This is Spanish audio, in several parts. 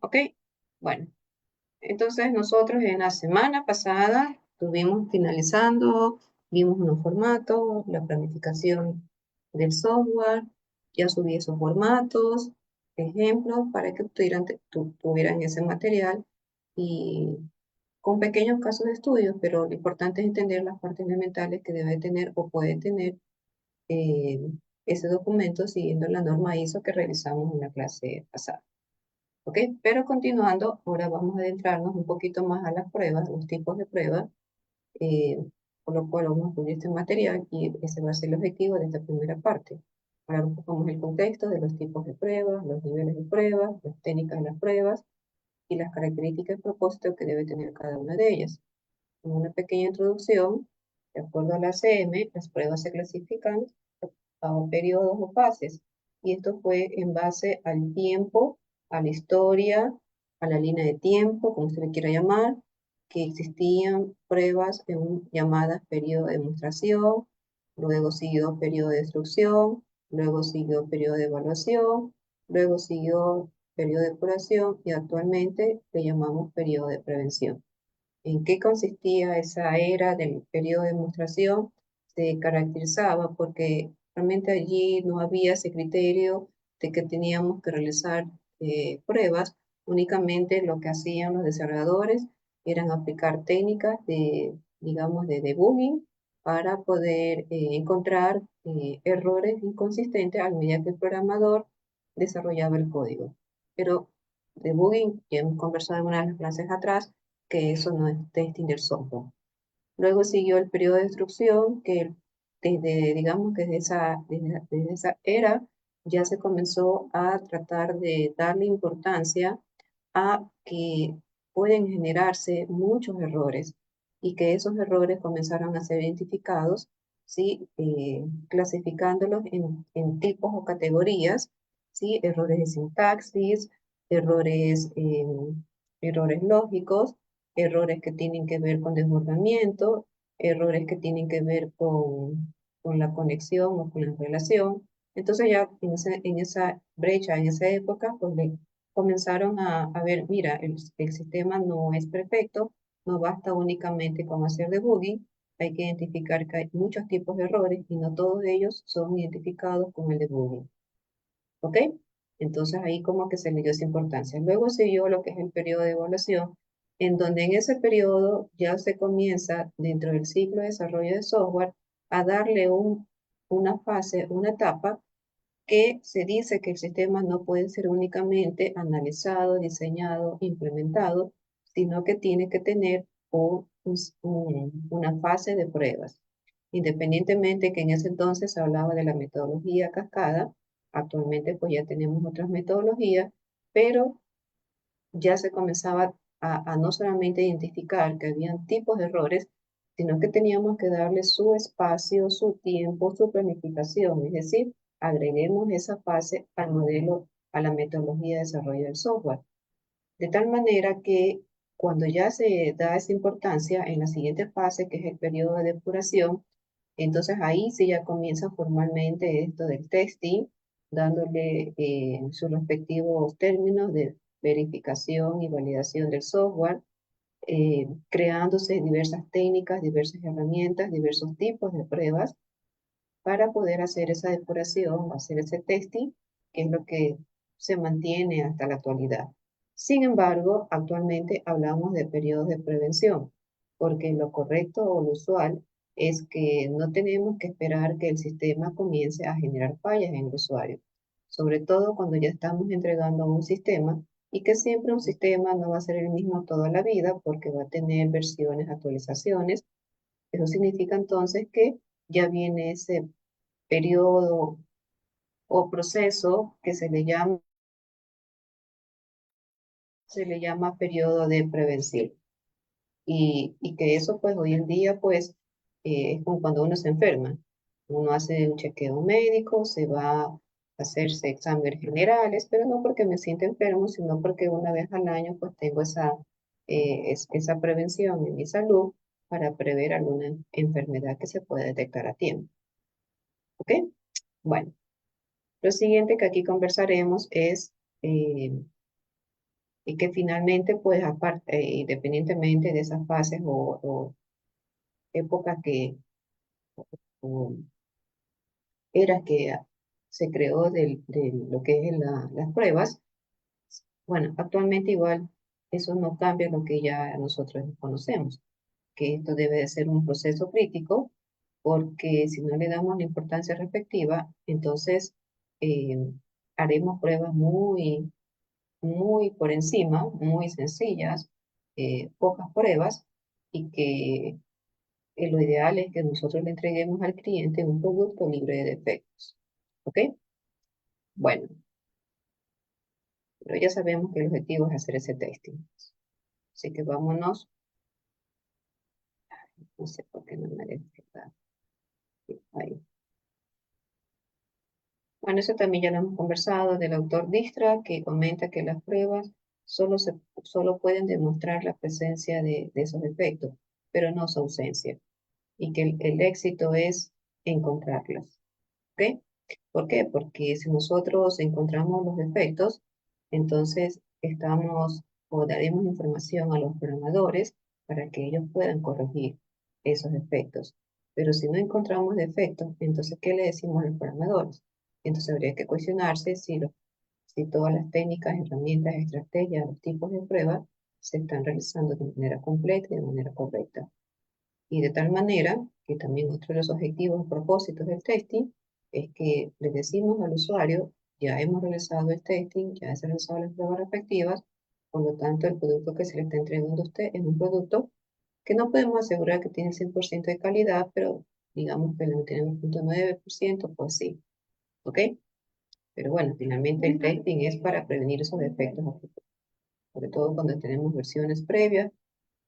¿Ok? Bueno, entonces nosotros en la semana pasada estuvimos finalizando, vimos unos formatos, la planificación del software, ya subí esos formatos, ejemplos para que tuvieran ese material y con pequeños casos de estudio, pero lo importante es entender las partes elementales que debe tener o puede tener eh, ese documento siguiendo la norma ISO que revisamos en la clase pasada. ¿Ok? Pero continuando, ahora vamos a adentrarnos un poquito más a las pruebas, los tipos de pruebas, eh, por lo cual vamos a cubrir este material y ese va a ser el objetivo de esta primera parte. Ahora buscamos el contexto de los tipos de pruebas, los niveles de pruebas, las técnicas de las pruebas y las características de propósito que debe tener cada una de ellas. Como una pequeña introducción, de acuerdo a la CM, las pruebas se clasifican a periodos o fases. Y esto fue en base al tiempo, a la historia, a la línea de tiempo, como se le quiera llamar, que existían pruebas llamadas periodo de demostración, luego siguió periodo de destrucción, luego siguió periodo de evaluación, luego siguió periodo de depuración y actualmente le llamamos periodo de prevención. ¿En qué consistía esa era del periodo de demostración? Se caracterizaba porque realmente allí no había ese criterio de que teníamos que realizar pruebas, únicamente lo que hacían los desarrolladores eran aplicar técnicas de, digamos, de debugging para poder encontrar errores inconsistentes al medida que el programador desarrollaba el código. Pero debugging, ya hemos conversado en una de las clases atrás, que eso no es testing del software. Luego siguió el periodo de destrucción, que desde, digamos que desde esa era ya se comenzó a tratar de darle importancia a que pueden generarse muchos errores y que esos errores comenzaron a ser identificados, ¿sí? Clasificándolos en tipos o categorías, ¿sí? Errores de sintaxis, errores, errores lógicos, errores que tienen que ver con desbordamiento, errores que tienen que ver con la conexión o con la relación. Entonces ya en esa brecha, en esa época, pues comenzaron a ver, mira, el sistema no es perfecto, no basta únicamente con hacer debugging, hay que identificar que hay muchos tipos de errores y no todos ellos son identificados con el debugging. ¿Ok? Entonces ahí como que se le dio esa importancia. Luego siguió lo que es el periodo de evaluación, en donde en ese periodo ya se comienza dentro del ciclo de desarrollo de software a darle una fase, una etapa que se dice que el sistema no puede ser únicamente analizado, diseñado, implementado, sino que tiene que tener una fase de pruebas. Independientemente que en ese entonces se hablaba de la metodología cascada, actualmente pues ya tenemos otras metodologías, pero ya se comenzaba a no solamente identificar que habían tipos de errores, sino que teníamos que darle su espacio, su tiempo, su planificación, es decir, agreguemos esa fase al modelo, a la metodología de desarrollo del software. De tal manera que cuando ya se da esa importancia en la siguiente fase, que es el periodo de depuración, entonces ahí sí ya comienza formalmente esto del testing, dándole sus respectivos términos de verificación y validación del software, creándose diversas técnicas, diversas herramientas, diversos tipos de pruebas para poder hacer esa depuración, hacer ese testing, que es lo que se mantiene hasta la actualidad. Sin embargo, actualmente hablamos de periodos de prevención, porque lo correcto o lo usual es que no tenemos que esperar que el sistema comience a generar fallas en el usuario, sobre todo cuando ya estamos entregando un sistema y que siempre un sistema no va a ser el mismo toda la vida porque va a tener versiones, actualizaciones. Eso significa entonces que ya viene ese periodo o proceso que se le llama periodo de prevención. Y que eso pues hoy en día pues es como cuando uno se enferma. Uno hace un chequeo médico, se va a hacerse exámenes generales, pero no porque me sienta enfermo, sino porque una vez al año pues tengo esa prevención en mi salud para prever alguna enfermedad que se pueda detectar a tiempo. ¿Ok? Bueno. Lo siguiente que aquí conversaremos es y que finalmente, pues, aparte, independientemente de esas fases o épocas o eras que se creó de lo que es las pruebas, bueno, actualmente igual eso no cambia lo que ya nosotros conocemos, que esto debe de ser un proceso crítico, porque si no le damos la importancia respectiva, entonces eh, haremos pruebas muy por encima, muy sencillas, pocas pruebas, y que lo ideal es que nosotros le entreguemos al cliente un producto libre de defectos. ¿Ok? Bueno, pero ya sabemos que el objetivo es hacer ese testing. Así que vámonos, no sé por qué no me deja ahí. Bueno, eso también ya lo hemos conversado del autor Distra, que comenta que las pruebas solo pueden demostrar la presencia de esos defectos, pero no su ausencia, y que el éxito es encontrarlas. ¿Ok? ¿Por qué? Porque si nosotros encontramos los defectos, entonces estamos o daremos información a los programadores para que ellos puedan corregir esos defectos. Pero si no encontramos defectos, entonces, ¿qué le decimos a los programadores? Entonces habría que cuestionarse si todas las técnicas, herramientas, estrategias, los tipos de pruebas se están realizando de manera completa y de manera correcta. Y de tal manera que también otro de los objetivos o propósitos del testing es que le decimos al usuario, ya hemos realizado el testing, ya se han realizado las pruebas respectivas, por lo tanto el producto que se le está entregando a usted es un producto que no podemos asegurar que tiene 100% de calidad, pero digamos que el 99.9%, pues sí, ¿ok? Pero bueno, finalmente el testing es para prevenir esos defectos a futuro, sobre todo cuando tenemos versiones previas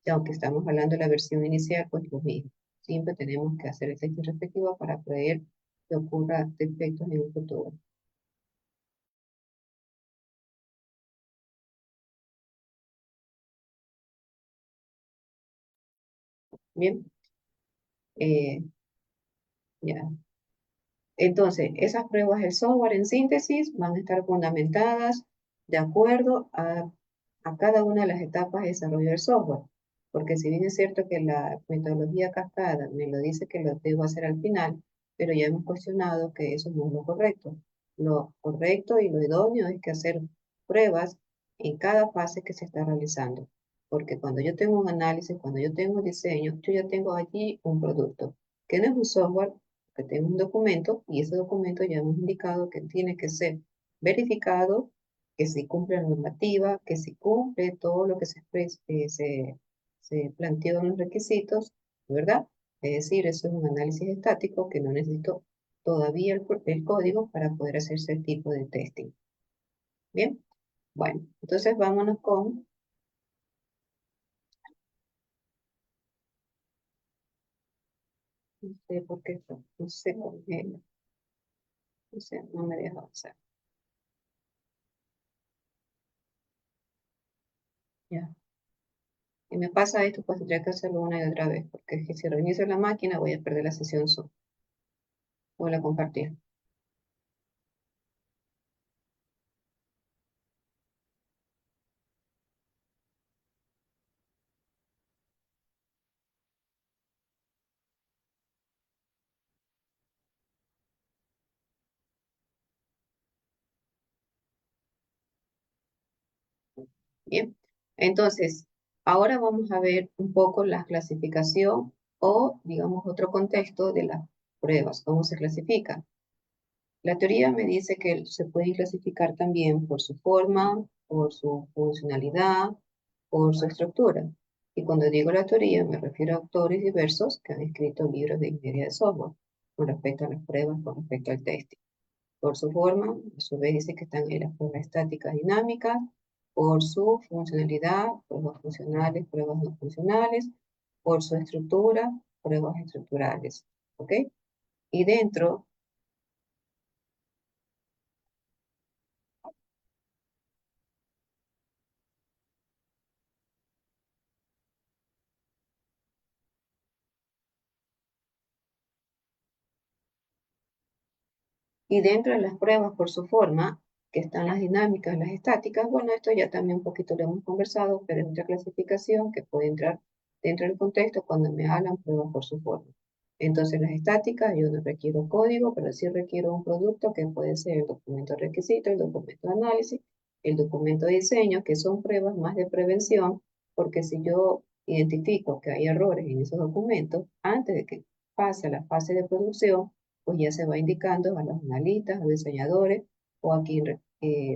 y aunque estamos hablando de la versión inicial, pues lo mismo. Siempre tenemos que hacer el test respectivo para prever que ocurra defectos en el futuro. Bien, eh, ya. Entonces, esas pruebas del software en síntesis van a estar fundamentadas de acuerdo a cada una de las etapas de desarrollo del software. Porque si bien es cierto que la metodología cascada me lo dice que lo debo hacer al final, pero ya hemos cuestionado que eso no es lo correcto. Lo correcto y lo idóneo es que hacer pruebas en cada fase que se está realizando. Porque cuando yo tengo un análisis, cuando yo tengo un diseño, yo ya tengo allí un producto, que no es un software, que tenga un documento y ese documento ya hemos indicado que tiene que ser verificado, que si cumple la normativa, que si cumple todo lo que se planteó en los requisitos, ¿verdad? Es decir, eso es un análisis estático que no necesito todavía el código para poder hacer ese tipo de testing. Bien, bueno, entonces vámonos con, no sé por qué, no sé por qué, no sé, no me deja avanzar. Ya. Si me pasa esto, pues tendría que hacerlo una y otra vez, porque es que si reinicio la máquina voy a perder la sesión Zoom. Voy a compartir. Bien. Entonces, ahora vamos a ver un poco la clasificación o, digamos, otro contexto de las pruebas, cómo se clasifican. La teoría me dice que se pueden clasificar también por su forma, por su funcionalidad, por su estructura. Y cuando digo la teoría, me refiero a autores diversos que han escrito libros de ingeniería de software con respecto a las pruebas, con respecto al testing. Por su forma, a su vez dice que están en las pruebas estáticas dinámicas, por su funcionalidad, pruebas funcionales, pruebas no funcionales, por su estructura, pruebas estructurales. ¿Ok? Y dentro Y dentro de las pruebas por su forma, que están las dinámicas, las estáticas. Bueno, esto ya también un poquito lo hemos conversado, pero es otra clasificación que puede entrar dentro del contexto cuando me hablan pruebas por su forma. Entonces, las estáticas, yo no requiero código, pero sí requiero un producto que puede ser el documento de requisito, el documento de análisis, el documento de diseño, que son pruebas más de prevención, porque si yo identifico que hay errores en esos documentos, antes de que pase a la fase de producción, pues ya se va indicando a los analistas, a los diseñadores, o a quien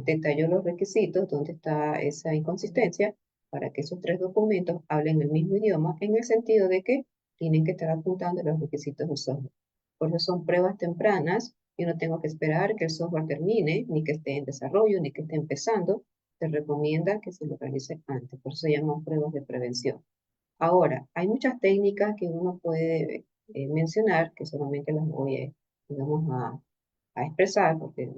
detalló los requisitos, donde está esa inconsistencia, para que esos tres documentos hablen el mismo idioma, en el sentido de que tienen que estar apuntando a los requisitos del software. Por eso son pruebas tempranas. Yo no tengo que esperar que el software termine, ni que esté en desarrollo, ni que esté empezando. Se recomienda que se lo realice antes. Por eso se llaman pruebas de prevención. Ahora, hay muchas técnicas que uno puede mencionar, que solamente las voy digamos, a expresar, porque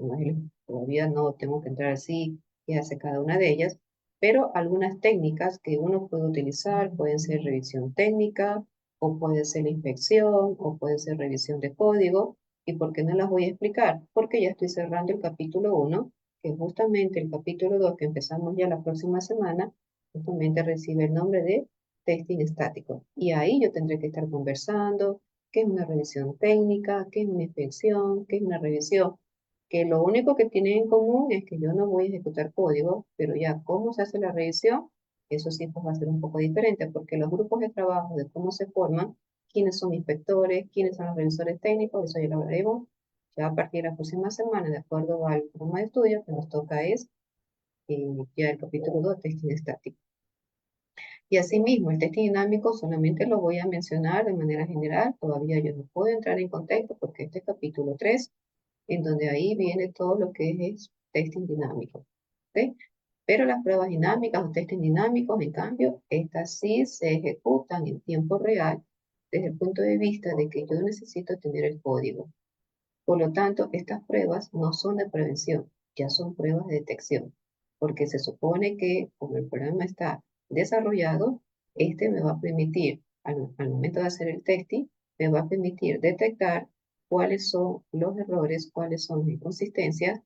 todavía no tengo que entrar así y hace cada una de ellas, pero algunas técnicas que uno puede utilizar pueden ser revisión técnica, o puede ser inspección, o puede ser revisión de código. ¿Y por qué no las voy a explicar? Porque ya estoy cerrando el capítulo 1, que justamente el capítulo 2 que empezamos ya la próxima semana, justamente recibe el nombre de testing estático. Y ahí yo tendré que estar conversando qué es una revisión técnica, qué es una inspección, qué es una revisión, que lo único que tienen en común es que yo no voy a ejecutar código, pero ya cómo se hace la revisión, eso sí pues va a ser un poco diferente, porque los grupos de trabajo, de cómo se forman, quiénes son inspectores, quiénes son los revisores técnicos, eso ya lo veremos ya a partir de la próxima semana, de acuerdo al programa de estudio que nos toca es ya el capítulo 2, testing estático. Y asimismo, el testing dinámico solamente lo voy a mencionar de manera general, todavía yo no puedo entrar en contexto porque este es capítulo 3, en donde ahí viene todo lo que es testing dinámico. ¿Ok? Pero las pruebas dinámicas o testing dinámicos, en cambio, estas sí se ejecutan en tiempo real desde el punto de vista de que yo necesito tener el código. Por lo tanto, estas pruebas no son de prevención, ya son pruebas de detección, porque se supone que como el programa está desarrollado, este me va a permitir, al momento de hacer el testing, me va a permitir detectar cuáles son los errores, cuáles son las inconsistencias,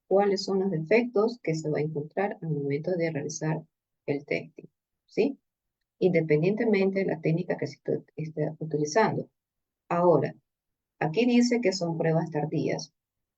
cuáles son los defectos que se va a encontrar al momento de realizar el testing, ¿sí? Independientemente de la técnica que se esté utilizando. Ahora, aquí dice que son pruebas tardías,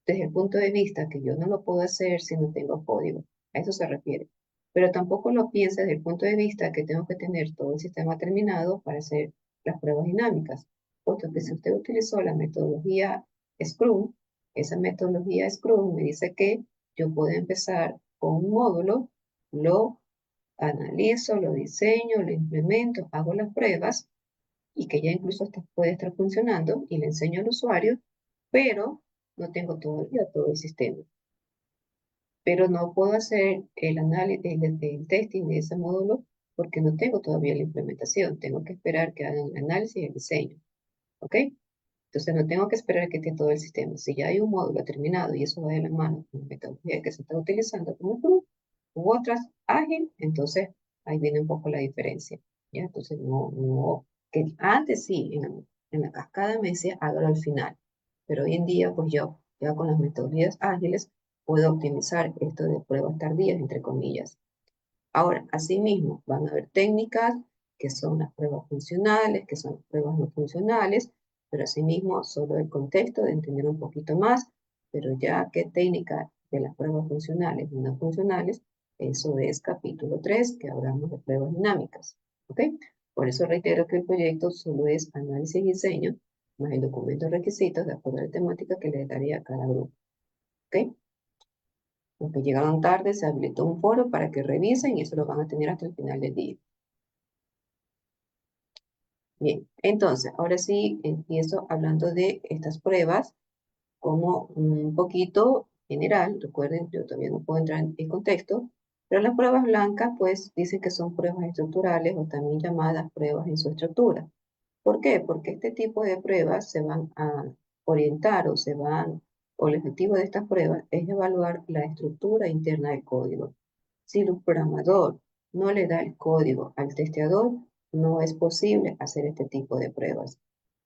desde el punto de vista que yo no lo puedo hacer si no tengo código. A eso se refiere. Pero tampoco lo piense desde el punto de vista que tengo que tener todo el sistema terminado para hacer las pruebas dinámicas. Puesto que si usted utilizó la metodología Scrum, esa metodología Scrum me dice que yo puedo empezar con un módulo, lo analizo, lo diseño, lo implemento, hago las pruebas y que ya incluso puede estar funcionando y le enseño al usuario, pero no tengo todavía todo el sistema. Pero no puedo hacer el análisis, el testing de ese módulo porque no tengo todavía la implementación. Tengo que esperar que hagan el análisis y el diseño. ¿Ok? Entonces no tengo que esperar a que esté todo el sistema. Si ya hay un módulo terminado y eso va de la mano con la metodología que se está utilizando como Scrum u otras ágil, entonces ahí viene un poco la diferencia. ¿Ya? Entonces que antes sí, en la cascada me decía hágalo al final, pero hoy en día pues yo ya con las metodologías ágiles puedo optimizar esto de pruebas tardías, entre comillas. Ahora, asimismo, van a haber técnicas que son las pruebas funcionales, que son las pruebas no funcionales, pero asimismo, solo el contexto de entender un poquito más, pero ya qué técnica de las pruebas funcionales y no funcionales, eso es capítulo 3 que hablamos de pruebas dinámicas. ¿Ok? Por eso reitero que el proyecto solo es análisis y diseño, más el documento de requisitos de acuerdo a la temática que le daría a cada grupo. ¿Ok? Los que llegaron tarde se habilitó un foro para que revisen y eso lo van a tener hasta el final del día. Bien, entonces, ahora sí empiezo hablando de estas pruebas como un poquito general. Recuerden, yo todavía no puedo entrar en contexto, pero las pruebas blancas, pues, dicen que son pruebas estructurales o también llamadas pruebas en su estructura. ¿Por qué? Porque este tipo de pruebas se van a orientar o el objetivo de estas pruebas es evaluar la estructura interna del código. Si el programador no le da el código al testeador, no es posible hacer este tipo de pruebas.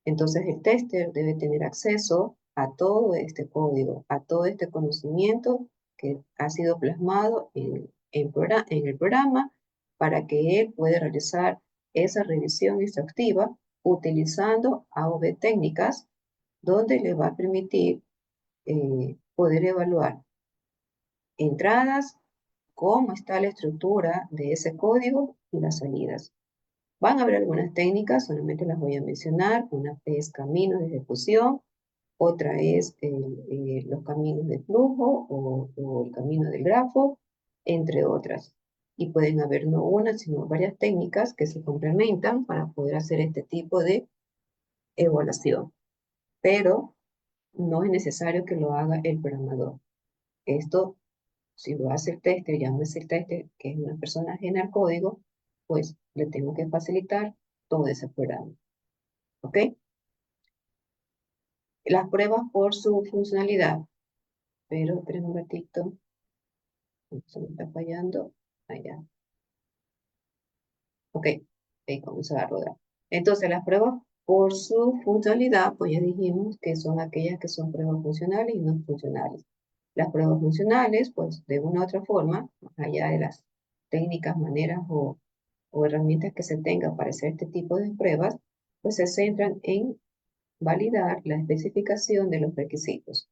Entonces el tester debe tener acceso a todo este código, a todo este conocimiento que ha sido plasmado en el programa para que él pueda realizar esa revisión exhaustiva utilizando A o B técnicas, donde le va a permitir poder evaluar entradas, cómo está la estructura de ese código y las salidas. Van a haber algunas técnicas, solamente las voy a mencionar. Una es caminos de ejecución, otra es los caminos de flujo o el camino del grafo, entre otras. Y pueden haber no una, sino varias técnicas que se complementan para poder hacer este tipo de evaluación. Pero no es necesario que lo haga el programador. Esto, si lo hace el tester, llámese el tester, que es una persona ajena al código, pues le tengo que facilitar todo ese programa. ¿Ok? Las pruebas por su funcionalidad. Pero esperen un ratito. Se me está fallando. Allá. Ok. Ahí comenzó a rodar. Entonces, las pruebas por su funcionalidad, pues ya dijimos que son aquellas que son pruebas funcionales y no funcionales. Las pruebas funcionales, pues de una u otra forma, más allá de las técnicas, maneras o herramientas que se tengan para hacer este tipo de pruebas, pues se centran en validar la especificación de los requisitos.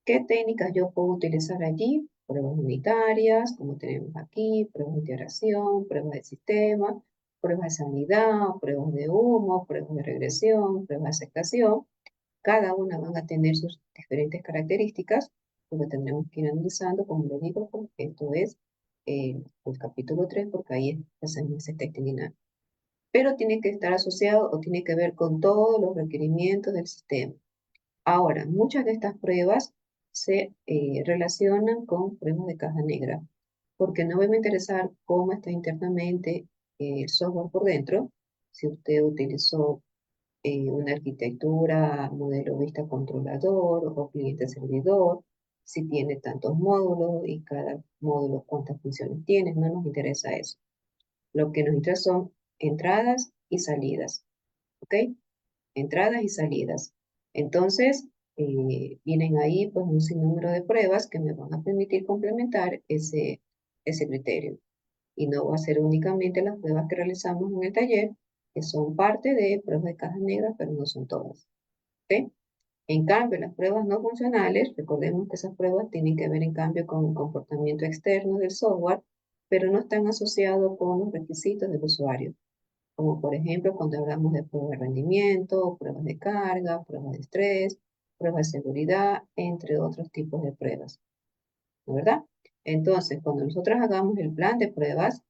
¿Qué técnicas yo puedo utilizar allí? Pruebas unitarias, como tenemos aquí, pruebas de integración, pruebas de sistema, pruebas de sanidad, pruebas de humo, pruebas de regresión, pruebas de aceptación. Cada una van a tener sus diferentes características, lo tendremos que ir analizando, como le digo, pues, esto es el capítulo 3, porque ahí hacemos ese testing. Pero tiene que estar asociado o tiene que ver con todos los requerimientos del sistema. Ahora, muchas de estas pruebas se relacionan con pruebas de caja negra, porque no me va a interesar cómo está internamente el software por dentro, si usted utilizó una arquitectura, modelo vista controlador o cliente servidor, si tiene tantos módulos y cada módulo cuántas funciones tiene, no nos interesa eso. Lo que nos interesa son entradas y salidas, ¿ok? Entradas y salidas. Entonces, vienen ahí pues un sinnúmero de pruebas que me van a permitir complementar ese criterio. Y no va a ser únicamente las pruebas que realizamos en el taller, que son parte de pruebas de cajas negras, pero no son todas. ¿Ok? En cambio, las pruebas no funcionales, recordemos que esas pruebas tienen que ver en cambio con el comportamiento externo del software, pero no están asociados con los requisitos del usuario, como por ejemplo cuando hablamos de pruebas de rendimiento, pruebas de carga, pruebas de estrés, pruebas de seguridad, entre otros tipos de pruebas, ¿no verdad? Entonces, cuando nosotros hagamos el plan de pruebas,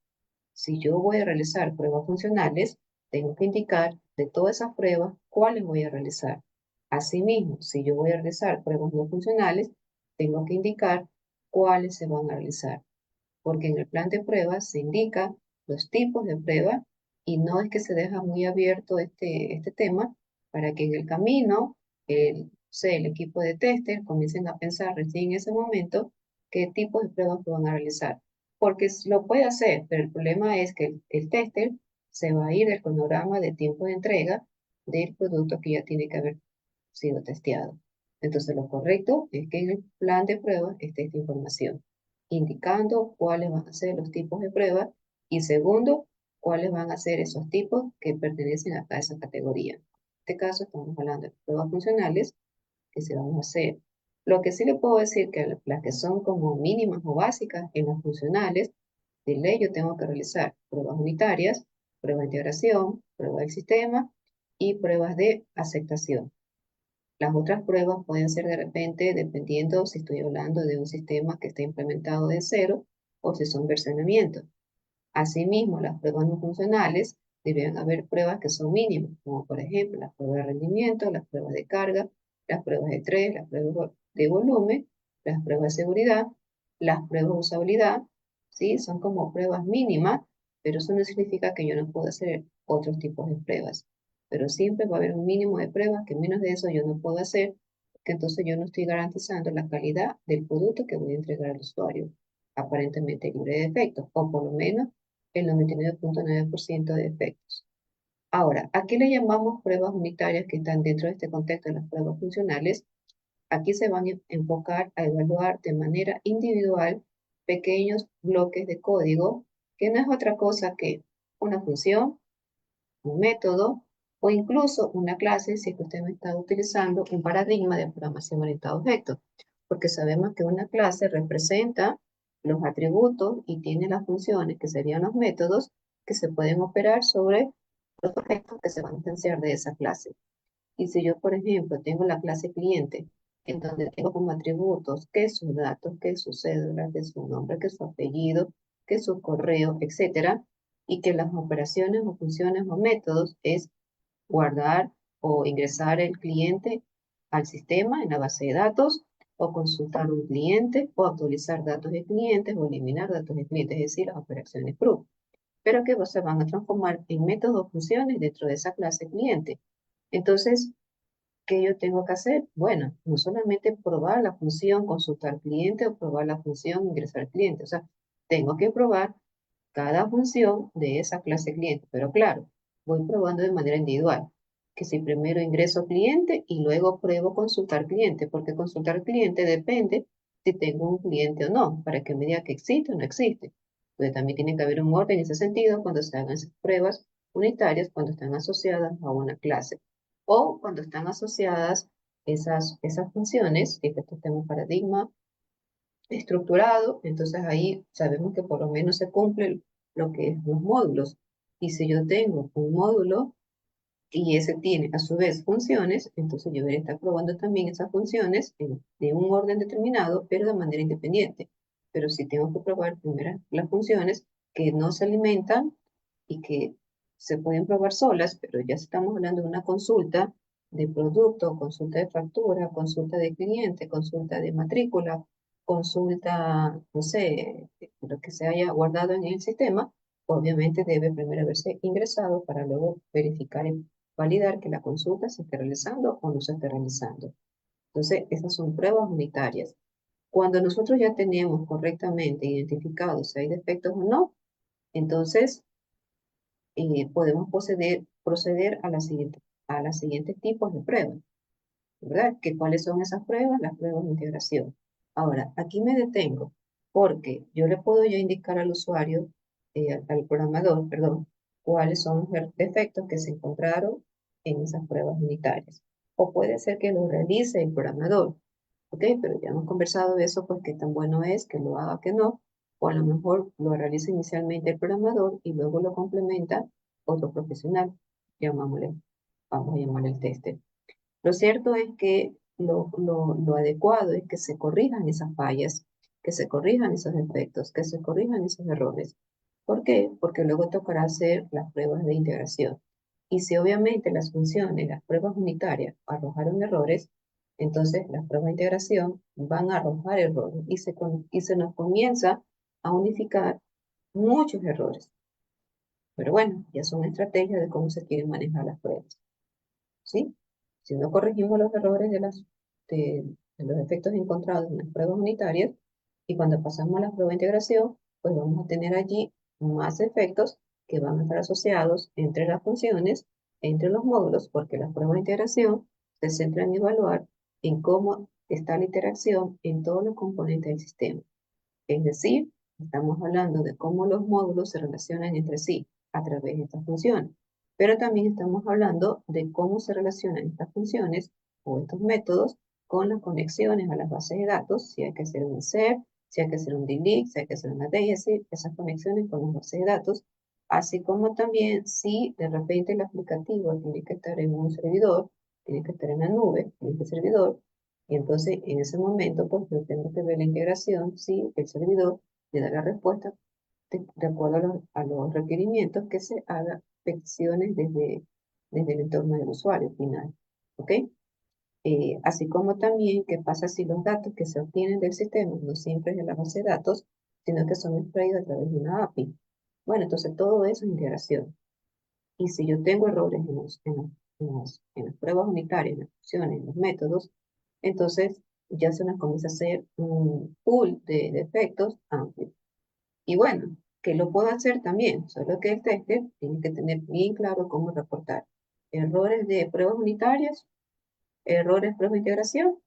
si yo voy a realizar pruebas funcionales, tengo que indicar de todas esas pruebas cuáles voy a realizar. Asimismo, si yo voy a realizar pruebas no funcionales, tengo que indicar cuáles se van a realizar, porque en el plan de pruebas se indica los tipos de pruebas y no es que se deja muy abierto este tema para que en el camino el equipo de tester comiencen a pensar recién en ese momento qué tipos de pruebas van a realizar. Porque lo puede hacer, pero el problema es que el tester se va a ir del cronograma de tiempo de entrega del producto que ya tiene que haber sido testeado. Entonces, lo correcto es que en el plan de pruebas esté esta información, indicando cuáles van a ser los tipos de pruebas y segundo, cuáles van a ser esos tipos que pertenecen a esa categoría. En este caso, estamos hablando de pruebas funcionales que se van a hacer. Lo que sí le puedo decir que las que son como mínimas o básicas en las funcionales, de ley yo tengo que realizar pruebas unitarias, pruebas de integración, pruebas del sistema y pruebas de aceptación. Las otras pruebas pueden ser de repente, dependiendo si estoy hablando de un sistema que está implementado de cero o si son versionamientos. Asimismo, las pruebas no funcionales deben haber pruebas que son mínimas, como por ejemplo las pruebas de rendimiento, las pruebas de carga, las pruebas de estrés, las pruebas de volumen, las pruebas de seguridad, las pruebas de usabilidad, ¿sí? Son como pruebas mínimas, pero eso no significa que yo no pueda hacer otros tipos de pruebas. Pero siempre va a haber un mínimo de pruebas, que menos de eso yo no puedo hacer, que entonces yo no estoy garantizando la calidad del producto que voy a entregar al usuario, aparentemente libre de defectos, o por lo menos el 99.9% de defectos. Ahora, ¿a qué le llamamos pruebas unitarias que están dentro de este contexto de las pruebas funcionales? Aquí se van a enfocar a evaluar de manera individual pequeños bloques de código, que no es otra cosa que una función, un método o incluso una clase si es que usted no está utilizando un paradigma de programación orientada a objetos, porque sabemos que una clase representa los atributos y tiene las funciones que serían los métodos que se pueden operar sobre los objetos que se van a instanciar de esa clase. Y si yo, por ejemplo, tengo la clase cliente, en donde tengo como atributos que sus datos, que su cédula, que su nombre, que su apellido, que su correo, etcétera, y que las operaciones o funciones o métodos es guardar o ingresar el cliente al sistema en la base de datos, o consultar un cliente, o actualizar datos de clientes, o eliminar datos de clientes, es decir, las operaciones CRUD, pero que se van a transformar en métodos o funciones dentro de esa clase cliente. Entonces, ¿qué yo tengo que hacer? Bueno, no solamente probar la función consultar cliente o probar la función ingresar cliente, o sea, tengo que probar cada función de esa clase cliente, pero claro, voy probando de manera individual, que si primero ingreso cliente y luego pruebo consultar cliente, porque consultar cliente depende si tengo un cliente o no, para que me diga que existe o no existe. Entonces también tiene que haber un orden en ese sentido cuando se hagan esas pruebas unitarias, cuando están asociadas a una clase o cuando están asociadas esas funciones, que esto tenemos un paradigma estructurado, entonces ahí sabemos que por lo menos se cumple lo que es los módulos. Y si yo tengo un módulo y ese tiene a su vez funciones, entonces yo debería estar probando también esas funciones de un orden determinado, pero de manera independiente. Pero si tengo que probar primero las funciones que no se alimentan y que se pueden probar solas, pero ya estamos hablando de una consulta de producto, consulta de factura, consulta de cliente, consulta de matrícula, consulta, no sé, lo que se haya guardado en el sistema, obviamente debe primero haberse ingresado para luego verificar y validar que la consulta se esté realizando o no se esté realizando. Entonces, esas son pruebas unitarias. Cuando nosotros ya tenemos correctamente identificado si hay defectos o no, entonces podemos proceder a las siguientes tipos de pruebas, ¿verdad? ¿Cuáles son esas pruebas? Las pruebas de integración. Ahora, aquí me detengo porque yo le puedo ya indicar al usuario, al programador, perdón, cuáles son los defectos que se encontraron en esas pruebas unitarias. O puede ser que lo realice el programador, ¿ok? Pero ya hemos conversado de eso, pues qué tan bueno es que lo haga, que no, o a lo mejor lo realiza inicialmente el programador y luego lo complementa otro profesional, llamámosle, vamos a llamarle el tester. Lo cierto es que lo adecuado es que se corrijan esas fallas, que se corrijan esos defectos, que se corrijan esos errores. ¿Por qué? Porque luego tocará hacer las pruebas de integración. Y si obviamente las funciones, las pruebas unitarias arrojaron errores, entonces las pruebas de integración van a arrojar errores y se nos comienza a unificar muchos errores. Pero bueno, ya son estrategias de cómo se quieren manejar las pruebas. ¿Sí? Si no corregimos los errores de los efectos encontrados en las pruebas unitarias, y cuando pasamos a la prueba de integración, pues vamos a tener allí más efectos que van a estar asociados entre las funciones, entre los módulos, porque la prueba de integración se centra en evaluar en cómo está la interacción en todos los componentes del sistema. Es decir, estamos hablando de cómo los módulos se relacionan entre sí a través de estas funciones, pero también estamos hablando de cómo se relacionan estas funciones o estos métodos con las conexiones a las bases de datos, si hay que hacer un insert, si hay que hacer un delete, si hay que hacer una AD, es decir, esas conexiones con las bases de datos, así como también si de repente el aplicativo tiene que estar en un servidor, tiene que estar en la nube, en este servidor, y entonces, en ese momento, pues yo tengo que ver la integración, si el servidor le da la respuesta de acuerdo a los requerimientos que se haga peticiones desde el entorno del usuario final. ¿Ok? Así como también qué pasa si los datos que se obtienen del sistema no siempre es de la base de datos, sino que son extraídos a través de una API. Bueno, entonces todo eso es integración. Y si yo tengo errores en las pruebas unitarias, en las funciones, en los métodos, entonces ya se nos comienza a hacer un pool de defectos amplio. Y bueno, que lo puedo hacer también, solo que el tester tiene que tener bien claro cómo reportar errores de pruebas unitarias, errores de pruebas de integración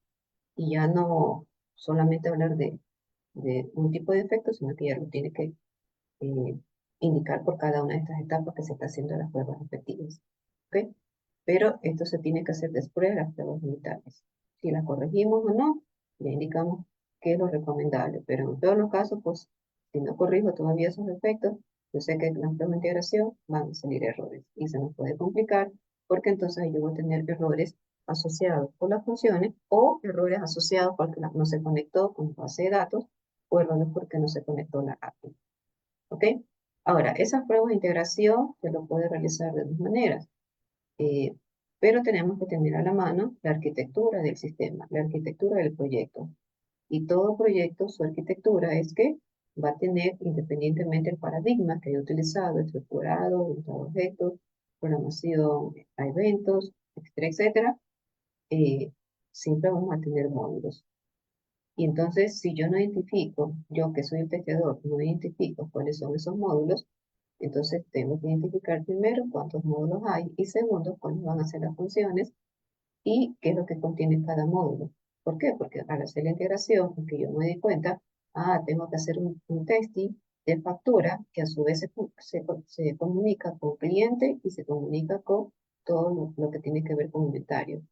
y ya no solamente hablar de un tipo de efecto, sino que ya lo tiene que eh, indicar por cada una de estas etapas que se está haciendo las pruebas respectivas. ¿Ok? Pero esto se tiene que hacer después de las pruebas unitarias. Si las corregimos o no, ya indicamos qué es lo recomendable, pero en todos los casos, pues, si no corrijo todavía esos efectos, yo sé que en la prueba de integración van a salir errores y se nos puede complicar porque entonces yo voy a tener errores asociados con las funciones o errores asociados porque no se conectó con la base de datos o errores porque no se conectó la API. ¿Ok? Ahora, esas pruebas de integración se lo puede realizar de dos maneras, eh, pero tenemos que tener a la mano la arquitectura del sistema, la arquitectura del proyecto. Y todo proyecto, su arquitectura es que va a tener, independientemente del paradigma que haya utilizado, estructurado, orientado a objetos, programación a eventos, etcétera, etcétera, eh, siempre vamos a tener módulos. Y entonces, si yo no identifico, yo que soy el testeador, no identifico cuáles son esos módulos, entonces tengo que identificar primero cuántos módulos hay y segundo, cuáles van a ser las funciones y qué es lo que contiene cada módulo. ¿Por qué? Porque al hacer la integración, aunque yo me di cuenta, tengo que hacer un testing de factura que a su vez se comunica con cliente y se comunica con todo lo que tiene que ver con inventario.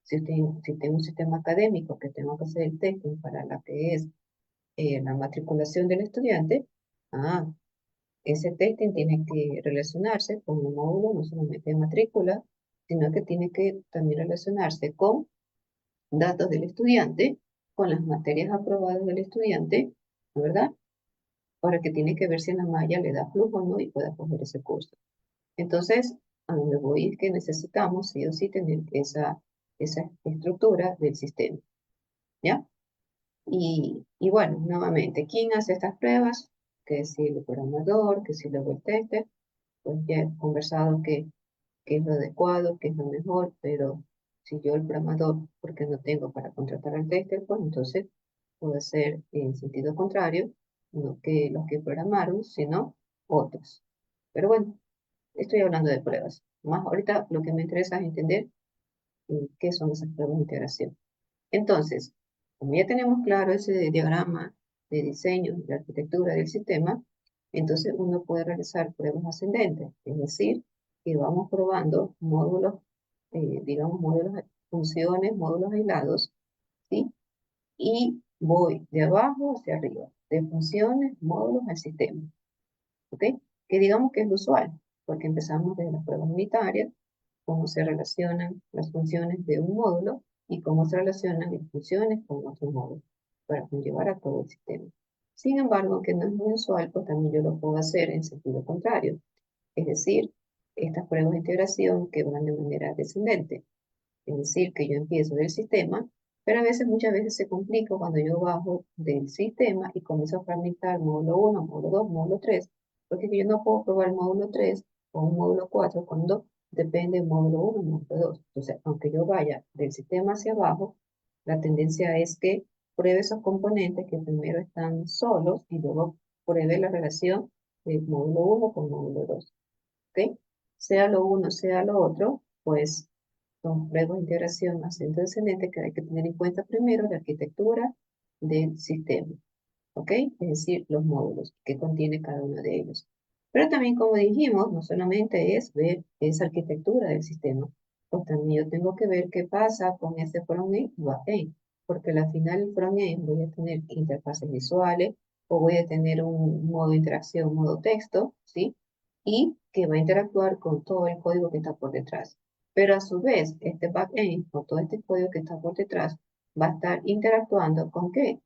Si tengo un sistema académico que tengo que hacer el testing para la que es la matriculación del estudiante, ah, ese testing tiene que relacionarse con un módulo no solamente de matrícula, sino que tiene que también relacionarse con datos del estudiante, con las materias aprobadas del estudiante, ¿no? ¿Verdad? Para que tiene que ver si en la malla le da flujo o no y pueda coger ese curso. Entonces, a donde voy es que necesitamos sí o sí tener esa estructura del sistema, ¿ya? Y bueno, nuevamente, ¿quién hace estas pruebas? Que si el programador, que si luego el tester, pues ya he conversado que es lo adecuado, que es lo mejor, pero si yo el programador, porque no tengo para contratar al tester, pues entonces puedo hacer en sentido contrario, no que los que programaron, sino otros. Pero bueno, estoy hablando de pruebas. Más ahorita lo que me interesa es entender qué son esas pruebas de integración. Entonces, como ya tenemos claro ese diagrama de diseño, de arquitectura del sistema, entonces uno puede realizar pruebas ascendentes, es decir, que vamos probando módulos, digamos, módulos, funciones, módulos aislados, ¿sí? Y voy de abajo hacia arriba, de funciones, módulos al sistema, ¿ok? Que digamos que es lo usual, porque empezamos desde las pruebas unitarias, cómo se relacionan las funciones de un módulo y cómo se relacionan las funciones con otro módulo para conllevar a todo el sistema. Sin embargo, aunque no es muy usual, pues también yo lo puedo hacer en sentido contrario, es decir, estas pruebas de integración que van de manera descendente, es decir, que yo empiezo del sistema, pero a veces, muchas veces se complica cuando yo bajo del sistema y comienzo a fragmentar módulo 1, módulo 2, módulo 3, porque yo no puedo probar el módulo 3 o un módulo 4 cuando depende del módulo 1 y módulo 2. Entonces, aunque yo vaya del sistema hacia abajo, la tendencia es que pruebe esos componentes que primero están solos y luego pruebe la relación del módulo 1 con módulo 2. ¿Ok? Sea lo uno, sea lo otro, pues son pruebas de integración acento descendente que hay que tener en cuenta primero la arquitectura del sistema, ¿ok? Es decir, los módulos que contiene cada uno de ellos. Pero también, como dijimos, no solamente es ver esa arquitectura del sistema, pues también yo tengo que ver qué pasa con ese frontend y backend, porque al final el frontend voy a tener interfaces visuales o voy a tener un modo de interacción, modo texto, ¿sí? Y que va a interactuar con todo el código que está por detrás. Pero a su vez, este backend o todo este código que está por detrás va a estar interactuando con qué?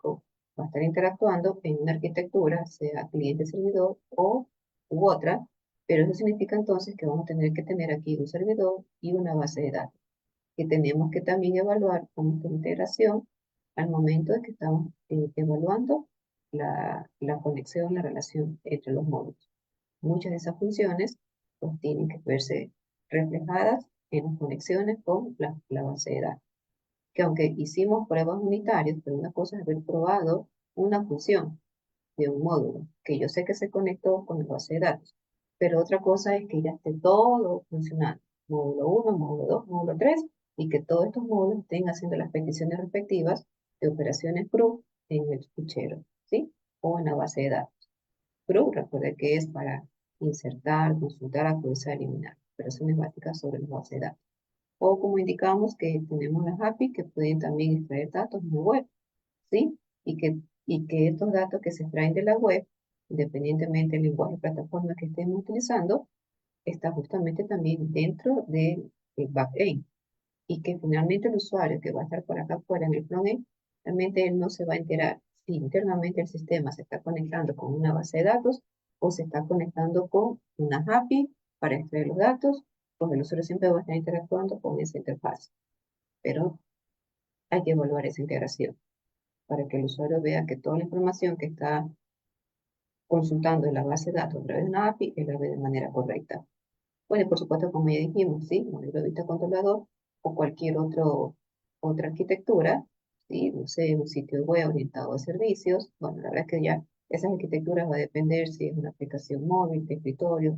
Va a estar interactuando en una arquitectura, sea cliente-servidor o u otra, pero eso significa entonces que vamos a tener que tener aquí un servidor y una base de datos, que tenemos que también evaluar con esta integración al momento de que estamos evaluando la conexión, la relación entre los módulos. Muchas de esas funciones pues, tienen que verse reflejadas en las conexiones con la base de datos. Que aunque hicimos pruebas unitarias, pero una cosa es haber probado una función de un módulo, que yo sé que se conectó con la base de datos, pero otra cosa es que ya esté todo funcionando, módulo 1, módulo 2, módulo 3, y que todos estos módulos estén haciendo las peticiones respectivas de operaciones CRUD en el fichero, ¿sí? O en la base de datos. CRUD, recuerde que es para insertar, consultar, actualizar, eliminar. Operaciones básicas sobre la base de datos. O como indicamos que tenemos las API que pueden también extraer datos en la web, ¿sí? Y que estos datos que se extraen de la web, independientemente del lenguaje de plataforma que estemos utilizando, está justamente también dentro del backend. Y que finalmente el usuario que va a estar por acá afuera en el frontend, realmente él no se va a enterar si internamente el sistema se está conectando con una base de datos o se está conectando con una API para extraer los datos, pues el usuario siempre va a estar interactuando con esa interfaz. Pero hay que evaluar esa integración para que el usuario vea que toda la información que está consultando en la base de datos a través de una API, él la ve de manera correcta. Bueno, y por supuesto, como ya dijimos, ¿sí? Modelo de vista controlador o cualquier otra arquitectura, ¿sí? No sé, un sitio web orientado a servicios. Bueno, la verdad es que ya esas arquitecturas va a depender si es una aplicación móvil, de escritorio,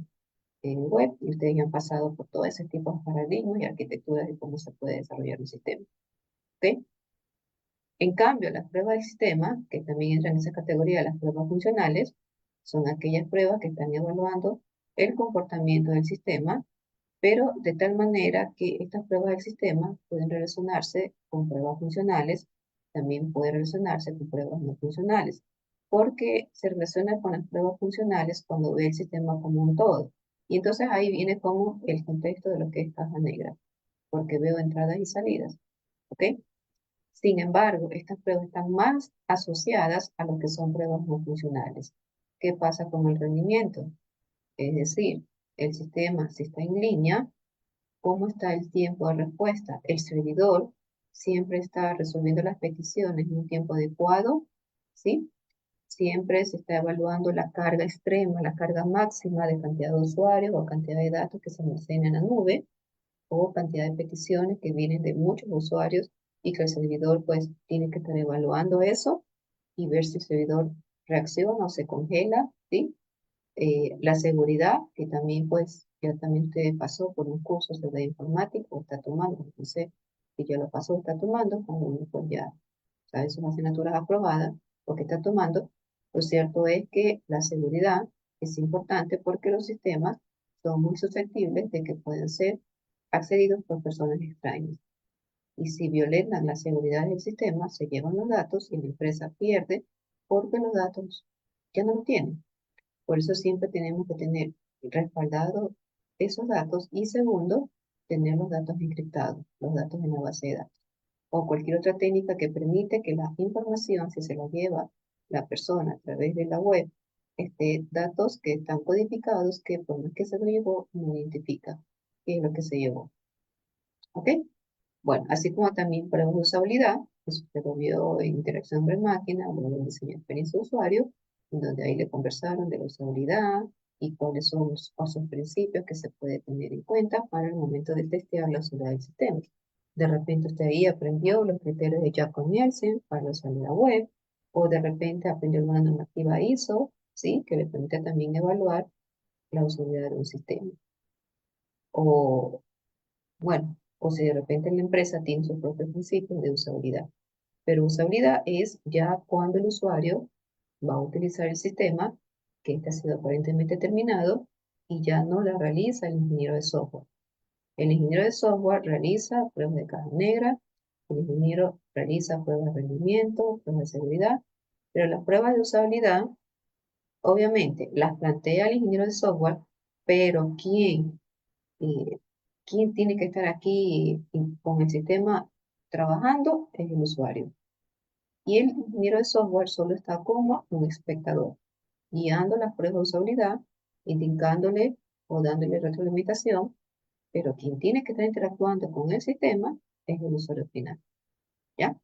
web, y ustedes ya han pasado por todo ese tipo de paradigmas y arquitecturas de cómo se puede desarrollar un sistema. ¿Ok? En cambio, las pruebas del sistema, que también entran en esa categoría de las pruebas funcionales, son aquellas pruebas que están evaluando el comportamiento del sistema, pero de tal manera que estas pruebas del sistema pueden relacionarse con pruebas funcionales, también pueden relacionarse con pruebas no funcionales, porque se relaciona con las pruebas funcionales cuando ve el sistema como un todo. Y entonces ahí viene como el contexto de lo que es caja negra, porque veo entradas y salidas, ¿ok? Sin embargo, estas pruebas están más asociadas a lo que son pruebas no funcionales. ¿Qué pasa con el rendimiento? Es decir, el sistema, si está en línea, ¿cómo está el tiempo de respuesta? El servidor siempre está resolviendo las peticiones en un tiempo adecuado, ¿sí? Siempre se está evaluando la carga extrema, la carga máxima de cantidad de usuarios o cantidad de datos que se almacenan en la nube o cantidad de peticiones que vienen de muchos usuarios y que el servidor pues tiene que estar evaluando eso y ver si el servidor reacciona o se congela, ¿sí? La seguridad, que también pues ya también usted pasó por un curso sobre informática o está tomando, no sé si ya lo pasó o está tomando, cuando uno pues ya sabe sus asignaturas aprobadas o que está tomando, lo cierto es que la seguridad es importante porque los sistemas son muy susceptibles de que pueden ser accedidos por personas extrañas. Y si violentan la seguridad del sistema, se llevan los datos y la empresa pierde porque los datos ya no los tienen. Por eso siempre tenemos que tener respaldados esos datos y segundo, tener los datos encriptados, los datos en la base de datos. O cualquier otra técnica que permite que la información, si se la lleva la persona a través de la web, datos que están codificados que por más que se lo llevó, no identifica qué es lo que se llevó. ¿Ok? Bueno, así como también pruebas de usabilidad, eso usted lo vio en interacción hombre-máquina, luego en diseño de experiencia de usuario, en donde ahí le conversaron de la usabilidad y cuáles son los pasos principios que se puede tener en cuenta para el momento de testear la usabilidad del sistema. De repente usted ahí aprendió los criterios de Jacob Nielsen para la usabilidad web, o de repente aprendió alguna normativa ISO, ¿sí? Que le permite también evaluar la usabilidad de un sistema. O bueno, o si de repente la empresa tiene sus propios principios de usabilidad. Pero usabilidad es ya cuando el usuario va a utilizar el sistema, que este ha sido aparentemente terminado, y ya no la realiza el ingeniero de software. El ingeniero de software realiza pruebas de caja negra, el ingeniero realiza pruebas de rendimiento, pruebas de seguridad, pero las pruebas de usabilidad, obviamente, las plantea el ingeniero de software, pero eh, ¿quién tiene que estar aquí con el sistema trabajando? Es el usuario. Y el ingeniero de software solo está como un espectador, guiando las pruebas de usabilidad, indicándole o dándole retroalimentación, pero quien tiene que estar interactuando con el sistema es el usuario final, ¿ya?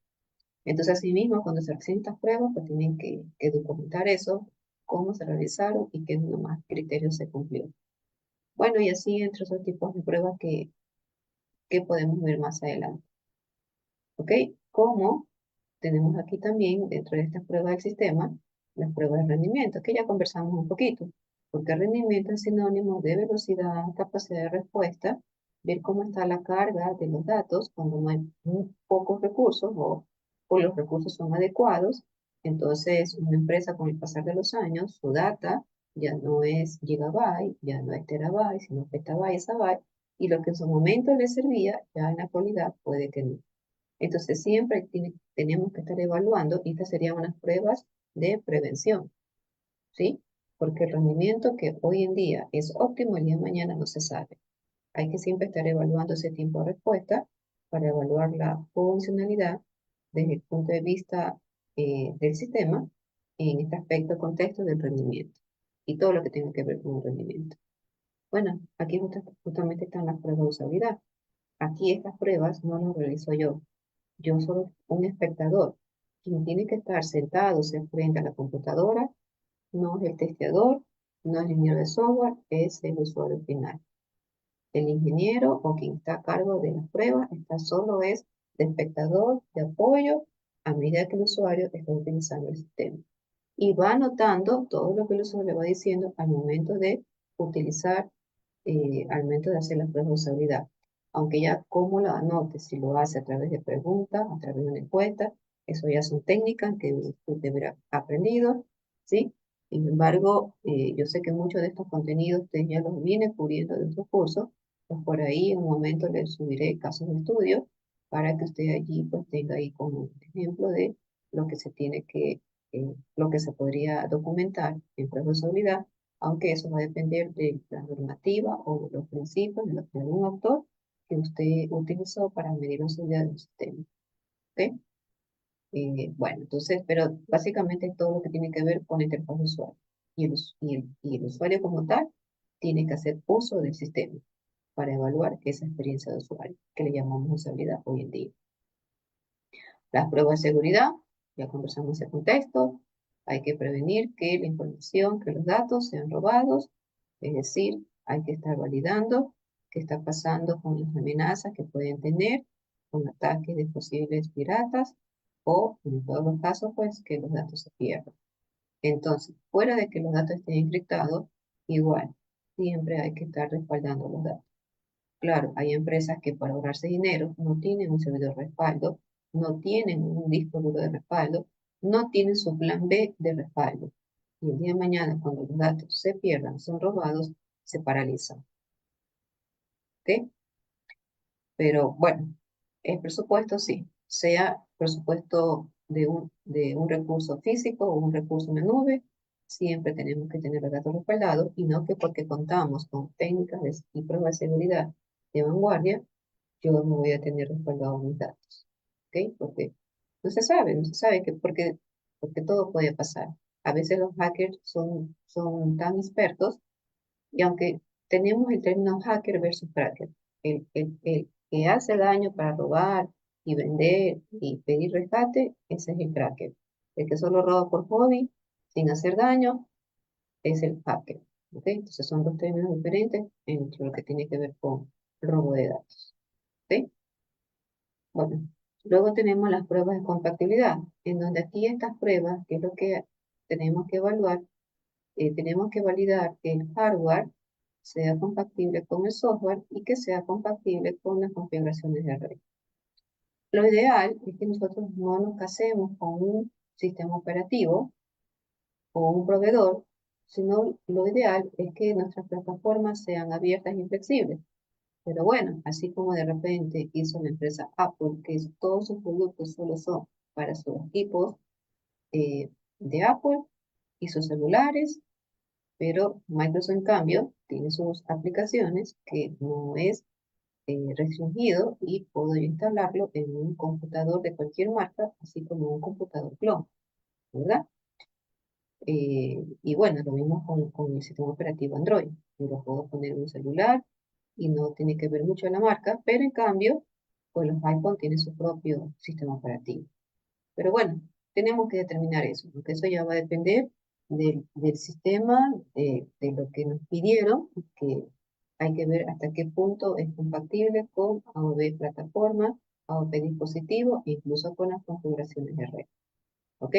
Entonces, asimismo, cuando se hacen estas pruebas, pues tienen que documentar eso, cómo se realizaron y qué más criterios se cumplió. Bueno, y así entre otros tipos de pruebas que podemos ver más adelante. ¿Ok? Como tenemos aquí también dentro de estas pruebas del sistema, las pruebas de rendimiento, que ya conversamos un poquito, porque rendimiento es sinónimo de velocidad, capacidad de respuesta, ver cómo está la carga de los datos cuando no hay pocos recursos o los recursos son adecuados, entonces una empresa con el pasar de los años, su data ya no es gigabyte, ya no es terabyte, sino petabyte, exabyte, y lo que en su momento le servía, ya en la actualidad puede que no. Entonces siempre tenemos que estar evaluando, y estas serían unas pruebas de prevención, ¿sí? Porque el rendimiento que hoy en día es óptimo, el día de mañana no se sabe. Hay que siempre estar evaluando ese tiempo de respuesta para evaluar la funcionalidad desde el punto de vista del sistema en este aspecto, contexto del rendimiento y todo lo que tenga que ver con el rendimiento. Bueno, aquí justamente están las pruebas de usabilidad. Aquí estas pruebas no las realizo yo. Yo soy un espectador. Quien tiene que estar sentado frente a la computadora no es el testeador, no es el ingeniero de software, es el usuario final. El ingeniero o quien está a cargo de las pruebas está solo es de espectador, de apoyo, a medida que el usuario está utilizando el sistema. Y va anotando todo lo que el usuario le va diciendo al momento de utilizar, al momento de hacer la prueba de usabilidad. Aunque ya cómo lo anote, si lo hace a través de preguntas, a través de una encuesta, eso ya son técnicas que usted deberá aprendido, ¿sí? Sin embargo, yo sé que muchos de estos contenidos usted ya los viene cubriendo de otros cursos, pues por ahí en un momento le subiré casos de estudio para que usted allí pues tenga ahí como un ejemplo de lo que se tiene que, lo que se podría documentar en profesionalidad, aunque eso va a depender de la normativa o de los principios de algún autor que usted utilizó para medir la seguridad del sistema. ¿Ok? Bueno, entonces, pero básicamente todo lo que tiene que ver con la interfaz de usuario. Y el usuario como tal tiene que hacer uso del sistema para evaluar esa experiencia de usuario, que le llamamos usabilidad hoy en día. Las pruebas de seguridad, ya conversamos ese contexto, hay que prevenir que la información, que los datos sean robados, es decir, hay que estar validando qué está pasando con las amenazas que pueden tener, con ataques de posibles piratas, o en todos los casos, pues, que los datos se pierdan. Entonces, fuera de que los datos estén encriptados, igual, siempre hay que estar respaldando los datos. Claro, hay empresas que para ahorrarse dinero no tienen un servidor de respaldo, no tienen un disco duro de respaldo, no tienen su plan B de respaldo. Y el día de mañana, cuando los datos se pierdan, son robados, se paralizan. ¿Ok? Pero bueno, el presupuesto sí, sea presupuesto de un recurso físico o un recurso en la nube, siempre tenemos que tener los datos respaldados y no que porque contamos con técnicas y pruebas de seguridad de vanguardia, yo no voy a tener respaldados mis datos. ¿Ok? Porque no se sabe porque todo puede pasar. A veces los hackers son tan expertos y aunque tenemos el término hacker versus cracker, el que hace daño para robar y vender y pedir rescate, ese es el cracker. El que solo roba por hobby, sin hacer daño, es el hacker. ¿Ok? Entonces son dos términos diferentes entre lo que tiene que ver con robo de datos. ¿Ok? Bueno, luego tenemos las pruebas de compatibilidad, en donde aquí estas pruebas, que es lo que tenemos que evaluar, tenemos que validar que el hardware sea compatible con el software y que sea compatible con las configuraciones de red. Lo ideal es que nosotros no nos casemos con un sistema operativo o un proveedor, sino lo ideal es que nuestras plataformas sean abiertas y flexibles. Pero bueno, así como de repente hizo la empresa Apple, que todos sus productos solo son para sus equipos de Apple y sus celulares, pero Microsoft en cambio tiene sus aplicaciones que no es restringido y puedo yo instalarlo en un computador de cualquier marca, así como un computador clon, ¿verdad? Y bueno, lo mismo con el sistema operativo Android. Yo lo puedo poner en un celular y no tiene que ver mucho la marca, pero en cambio, pues los iPhone tienen su propio sistema operativo. Pero bueno, tenemos que determinar eso, porque eso ya va a depender del sistema, de lo que nos pidieron, que hay que ver hasta qué punto es compatible con AOV plataforma, AOV dispositivo e incluso con las configuraciones de red. ¿Ok?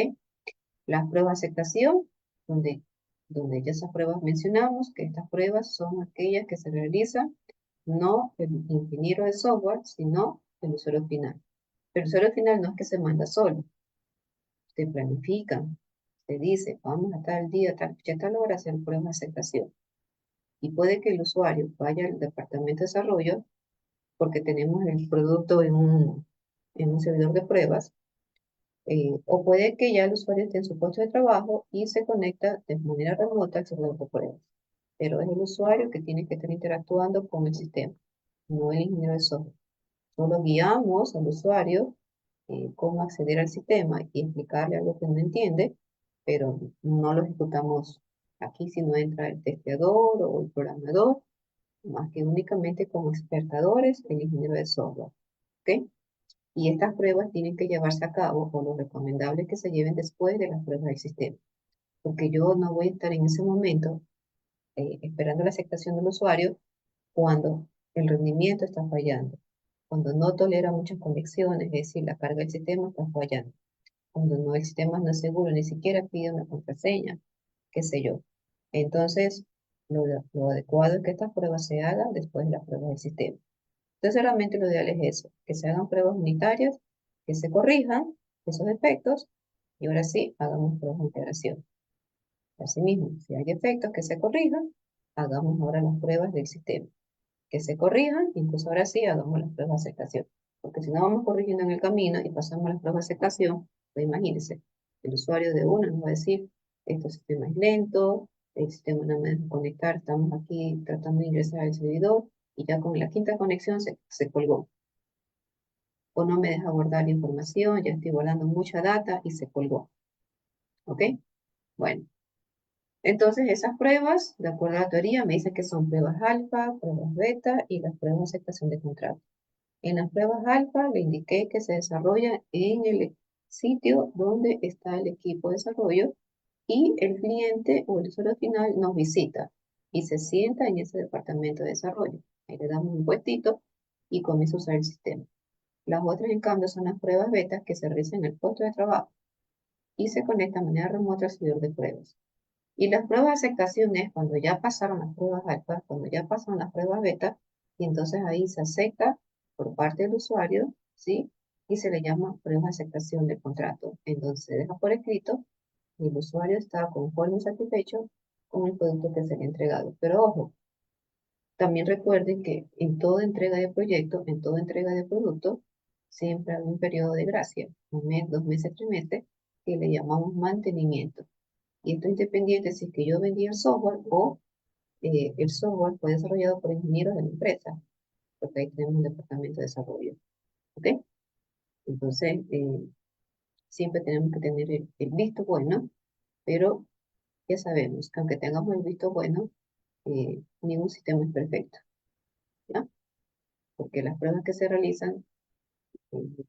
Las pruebas de aceptación, donde ya esas pruebas mencionamos, que estas pruebas son aquellas que se realizan no el ingeniero de software, sino el usuario final. Pero el usuario final no es que se manda solo, se planifica, se dice, vamos a tal día, tal fecha, tal hora a hacer pruebas de aceptación. Y puede que el usuario vaya al departamento de desarrollo porque tenemos el producto en un servidor de pruebas, o puede que ya el usuario esté en su puesto de trabajo y se conecta de manera remota al servidor de pruebas. Pero es el usuario que tiene que estar interactuando con el sistema, no el ingeniero de software. Solo guiamos al usuario cómo acceder al sistema y explicarle algo que no entiende, pero no lo ejecutamos aquí si no entra el testeador o el programador, más que únicamente como expertadores el ingeniero de software. ¿Ok? Y estas pruebas tienen que llevarse a cabo, o lo recomendable es que se lleven después de las pruebas del sistema, porque yo no voy a estar en ese momento esperando la aceptación del usuario cuando el rendimiento está fallando, cuando no tolera muchas conexiones, es decir, la carga del sistema está fallando, cuando no, el sistema no es seguro, ni siquiera pide una contraseña, qué sé yo. Entonces, lo adecuado es que estas pruebas se hagan después de las pruebas del sistema. Entonces, realmente lo ideal es eso, que se hagan pruebas unitarias, que se corrijan esos defectos y ahora sí, hagamos pruebas de integración. Asimismo, si hay defectos que se corrijan, hagamos ahora las pruebas del sistema. Que se corrijan, incluso ahora sí, hagamos las pruebas de aceptación. Porque si no vamos corrigiendo en el camino y pasamos las pruebas de aceptación, pues imagínense, el usuario de una nos va a decir, este sistema es lento, el sistema no me deja conectar, estamos aquí tratando de ingresar al servidor y ya con la quinta conexión se colgó. O no me deja guardar la información, ya estoy guardando mucha data y se colgó. ¿Ok? Bueno, entonces esas pruebas, de acuerdo a la teoría, me dicen que son pruebas alfa, pruebas beta y las pruebas de aceptación de contrato. En las pruebas alfa le indiqué que se desarrolla en el sitio donde está el equipo de desarrollo y el cliente o el usuario final nos visita y se sienta en ese departamento de desarrollo. Ahí le damos un puestito y comienza a usar el sistema. Las otras, en cambio, son las pruebas beta que se realizan en el puesto de trabajo y se conectan de manera remota al servidor de pruebas. Y las pruebas de aceptación es cuando ya pasaron las pruebas alfa, cuando ya pasaron las pruebas beta, y entonces ahí se acepta por parte del usuario, ¿sí? Y se le llama prueba de aceptación del contrato. Entonces se deja por escrito y el usuario está conforme y satisfecho con el producto que se le ha entregado. Pero ojo, también recuerden que en toda entrega de proyecto, en toda entrega de producto, siempre hay un periodo de gracia, un mes, 2 meses, 3 meses, que le llamamos mantenimiento. Y esto independiente si es que yo vendí el software o el software fue desarrollado por ingenieros de la empresa, porque ahí tenemos un departamento de desarrollo. ¿Ok? Entonces, siempre tenemos que tener el visto bueno, pero ya sabemos que aunque tengamos el visto bueno, ningún sistema es perfecto, ¿ya? Porque las pruebas que se realizan, eh,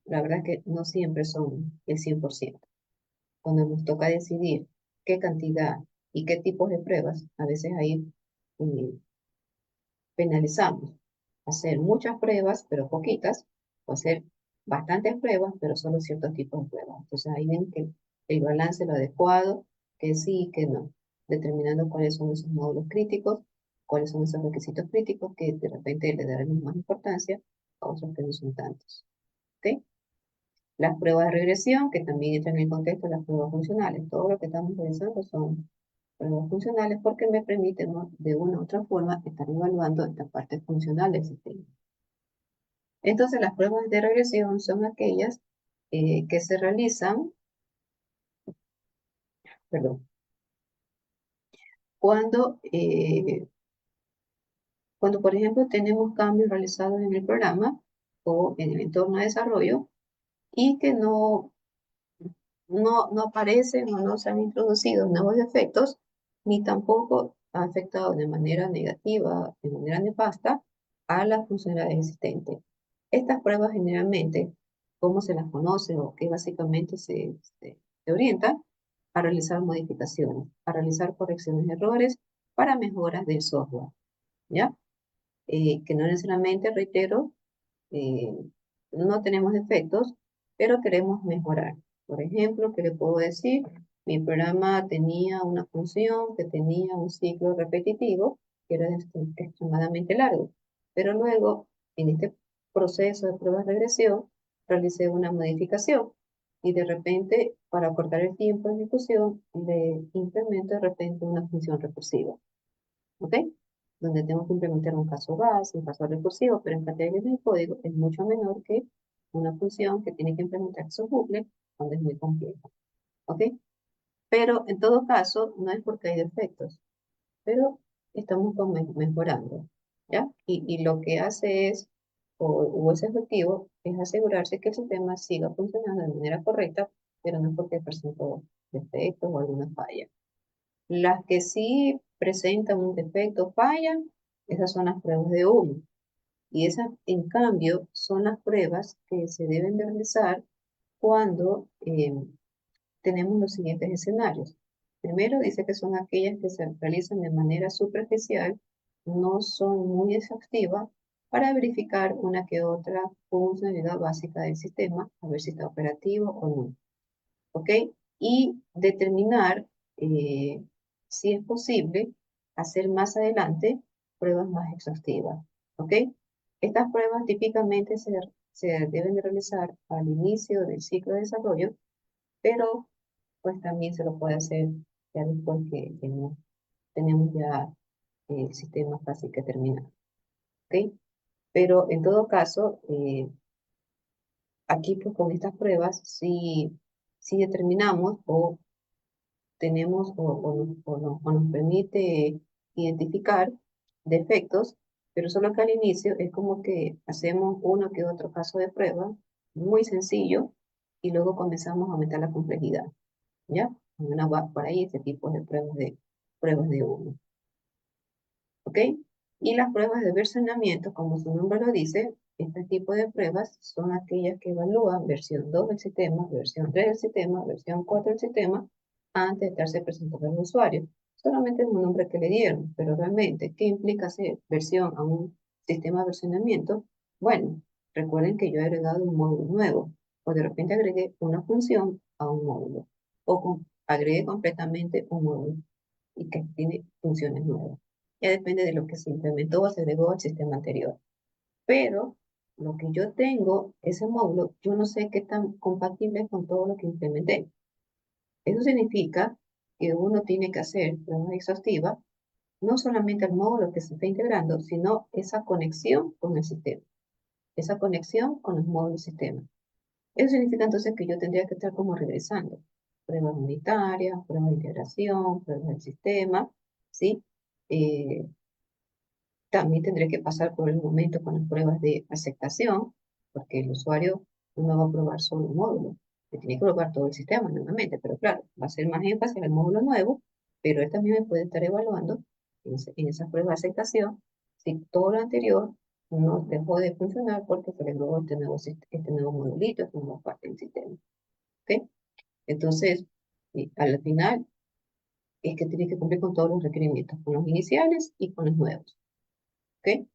la verdad es que no siempre son el 100%. Cuando nos toca decidir qué cantidad y qué tipos de pruebas, a veces ahí eh, penalizamos. Hacer muchas pruebas, pero poquitas, o hacer bastantes pruebas, pero solo ciertos tipos de pruebas. Entonces ahí ven que el balance, lo adecuado, que sí y que no, determinando cuáles son esos módulos críticos, cuáles son esos requisitos críticos que de repente le daremos más importancia a otros que no son tantos. ¿Ok? Las pruebas de regresión, que también entran en el contexto de las pruebas funcionales. Todo lo que estamos realizando son pruebas funcionales porque me permiten, ¿no?, de una u otra forma estar evaluando esta parte funcional del sistema. Entonces, las pruebas de regresión son aquellas que se realizan, perdón, cuando, cuando, por ejemplo, tenemos cambios realizados en el programa o en el entorno de desarrollo y que no aparecen o no se han introducido nuevos efectos, ni tampoco ha afectado de manera negativa, de manera nefasta, a las funcionalidades existentes. Estas pruebas generalmente, ¿cómo se las conoce o qué básicamente se orientan? A realizar modificaciones, a realizar correcciones de errores para mejoras del software, ¿ya? Que no necesariamente, reitero, eh, no tenemos defectos, pero queremos mejorar. Por ejemplo, ¿qué le puedo decir? Mi programa tenía una función que tenía un ciclo repetitivo que era extremadamente largo, pero luego en este proceso de pruebas de regresión, realicé una modificación y de repente, para cortar el tiempo de ejecución, le implemento de repente una función recursiva, ¿ok? Donde tengo que implementar un caso base, un caso recursivo, pero en cantidad de código es mucho menor que una función que tiene que implementar su bucle cuando es muy complejo, ¿ok? Pero en todo caso, no es porque hay defectos, pero estamos mejorando, ¿ya? Y lo que hace es, o ese objetivo, es asegurarse que el sistema siga funcionando de manera correcta, pero no porque presentó defectos o alguna falla. Las que sí presentan un defecto o fallan, esas son las pruebas de humo. Y esas, en cambio, son las pruebas que se deben de realizar cuando tenemos los siguientes escenarios. Primero dice que son aquellas que se realizan de manera superficial, no son muy exhaustivas, para verificar una que otra funcionalidad básica del sistema, a ver si está operativo o no. ¿Ok? Y determinar eh, si es posible hacer más adelante pruebas más exhaustivas. ¿Ok? Estas pruebas típicamente se deben de realizar al inicio del ciclo de desarrollo, pero pues también se lo puede hacer ya después que no tenemos ya el sistema casi que terminado. ¿Ok? Pero en todo caso, aquí pues con estas pruebas, si determinamos o tenemos o nos permite identificar defectos, pero solo que al inicio es como que hacemos uno que otro caso de prueba, muy sencillo, y luego comenzamos a aumentar la complejidad, ¿ya? Bueno, va por ahí este tipo de pruebas de uno, ¿ok? Y las pruebas de versionamiento, como su nombre lo dice, este tipo de pruebas son aquellas que evalúan versión 2 del sistema, versión 3 del sistema, versión 4 del sistema, antes de estarse presentando al usuario. Solamente es un nombre que le dieron, pero realmente, ¿qué implica hacer versión a un sistema de versionamiento? Bueno, recuerden que yo he agregado un módulo nuevo, o de repente agregué una función a un módulo, o agregué completamente un módulo y que tiene funciones nuevas. Ya depende de lo que se implementó o se agregó al sistema anterior. Pero lo que yo tengo, ese módulo, yo no sé qué tan compatible es con todo lo que implementé. Eso significa que uno tiene que hacer pruebas exhaustivas, no solamente al módulo que se está integrando, sino esa conexión con el sistema, esa conexión con los módulos del sistema. Eso significa entonces que yo tendría que estar como regresando. Pruebas unitarias, pruebas de integración, pruebas del sistema, ¿sí? Eh, También tendré que pasar por el momento con las pruebas de aceptación, porque el usuario no va a probar solo un módulo, que tiene que probar todo el sistema nuevamente, pero claro, va a ser más énfasis en el módulo nuevo, pero él también me puede estar evaluando en esa prueba de aceptación si todo lo anterior no dejó de funcionar porque se le agregó este nuevo modulito, esta nueva parte del sistema. ¿Ok? Entonces, al final es que tiene que cumplir con todos los requerimientos, con los iniciales y con los nuevos. ¿Ok?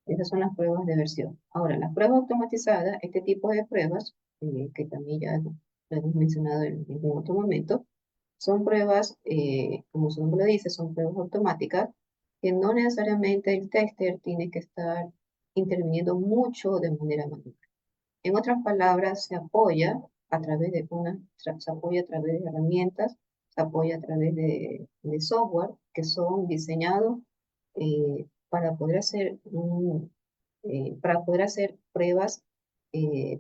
Esas son las pruebas de versión. Ahora, las pruebas automatizadas, este tipo de pruebas, que también ya lo hemos mencionado en algún otro momento, son pruebas, como su nombre lo dice, son pruebas automáticas que no necesariamente el tester tiene que estar interviniendo mucho de manera manual. En otras palabras, se apoya a través de se apoya a través de herramientas, se apoya a través de software que son diseñados para poder para poder hacer pruebas eh,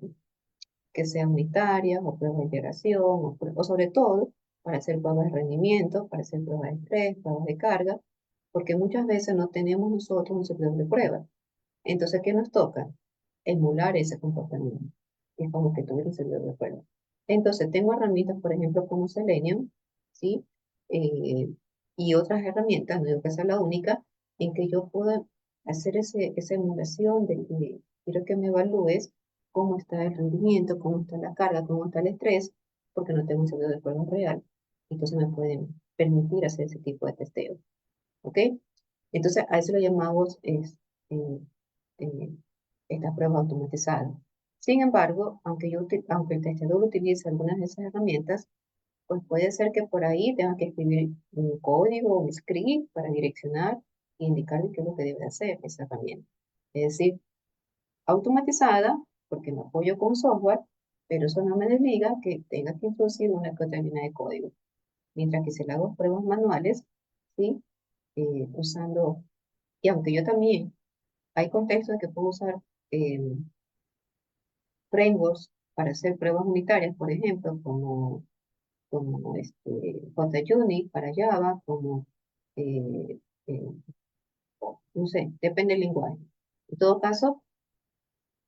que sean unitarias o pruebas de integración o sobre todo para hacer pruebas de rendimiento, para hacer pruebas de estrés, pruebas de carga, porque muchas veces no tenemos nosotros un servidor de pruebas. Entonces, ¿qué nos toca? Emular ese comportamiento. Y es como que tuviera un servidor de prueba. Entonces, tengo herramientas, por ejemplo, como Selenium, ¿sí? Eh, y otras herramientas, no digo que sea la única, en que yo pueda hacer esa emulación quiero que me evalúes cómo está el rendimiento, cómo está la carga, cómo está el estrés, porque no tengo un servidor de prueba real. Entonces, me pueden permitir hacer ese tipo de testeo. ¿Ok? Entonces, a eso lo llamamos eh, eh, estas pruebas automatizadas. Sin embargo, aunque el testador utilice algunas de esas herramientas, pues puede ser que por ahí tenga que escribir un código, un script para direccionar e indicarle qué es lo que debe hacer esa herramienta. Es decir, automatizada, porque me apoyo con software, pero eso no me desliga que tenga que introducir una que otra línea de código. Mientras que si le hago pruebas manuales, ¿sí? Usando, y aunque yo también, hay contextos en que puedo usar eh, frameworks para hacer pruebas unitarias, por ejemplo, como JUnit para Java, como, eh, eh, no sé, depende del lenguaje. En todo caso,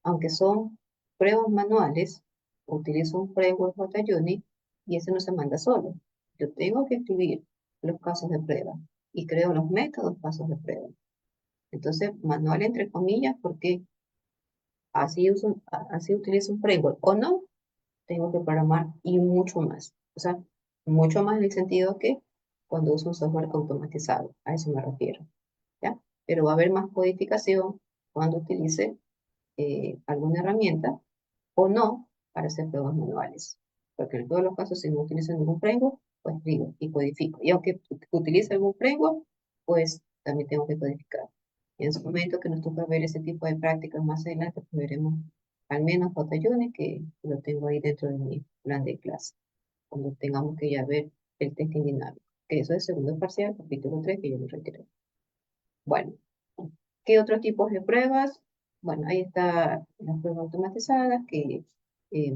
aunque son pruebas manuales, utilizo un framework JUnit y ese no se manda solo. Yo tengo que escribir los casos de prueba y creo los métodos pasos de prueba. Entonces, manual entre comillas, porque así utilizo un framework o no, tengo que programar y mucho más. O sea, mucho más en el sentido que cuando uso un software automatizado, a eso me refiero, ¿ya? Pero va a haber más codificación cuando utilice alguna herramienta o no para hacer pruebas manuales. Porque en todos los casos, si no utilizo ningún framework, pues escribo y codifico. Y aunque utilice algún framework, pues también tengo que codificar. Y en su momento que nos toca ver ese tipo de prácticas más adelante, pues veremos al menos JUnit, que lo tengo ahí dentro de mi plan de clase, cuando tengamos que ya ver el testing dinámico, que eso es segundo parcial, capítulo 3 que yo me retiré. Bueno, ¿qué otros tipos de pruebas? Bueno, ahí está las pruebas automatizadas que eh,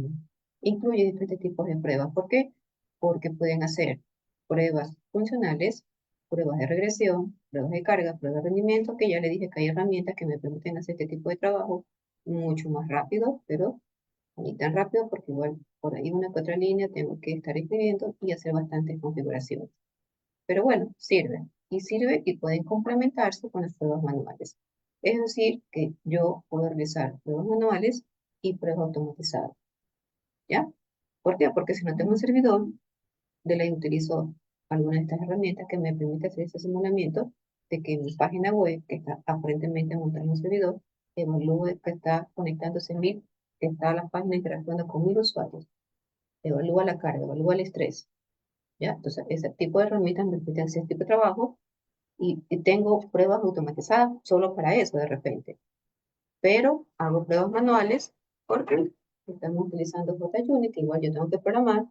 incluyen diferentes tipos de pruebas. ¿Por qué? Porque pueden hacer pruebas funcionales, pruebas de regresión, pruebas de carga, pruebas de rendimiento, que ya le dije que hay herramientas que me permiten hacer este tipo de trabajo mucho más rápido, pero ni tan rápido porque igual por ahí una que otra línea tengo que estar escribiendo y hacer bastantes configuraciones. Pero bueno, sirve. Y sirve y pueden complementarse con las pruebas manuales. Es decir, que yo puedo realizar pruebas manuales y pruebas automatizadas. ¿Ya? ¿Por qué? Porque si no tengo un servidor, de ley utilizo alguna de estas herramientas que me permite hacer ese simulamiento de que mi página web, que está aparentemente montada en un servidor, evalúe que está conectándose mil, que está la página interactuando con mil usuarios, evalúa la carga, evalúa el estrés. ¿Ya? Entonces, ese tipo de herramientas me permiten hacer este tipo de trabajo y tengo pruebas automatizadas solo para eso de repente. Pero hago pruebas manuales porque estamos utilizando JUnit, que igual yo tengo que programar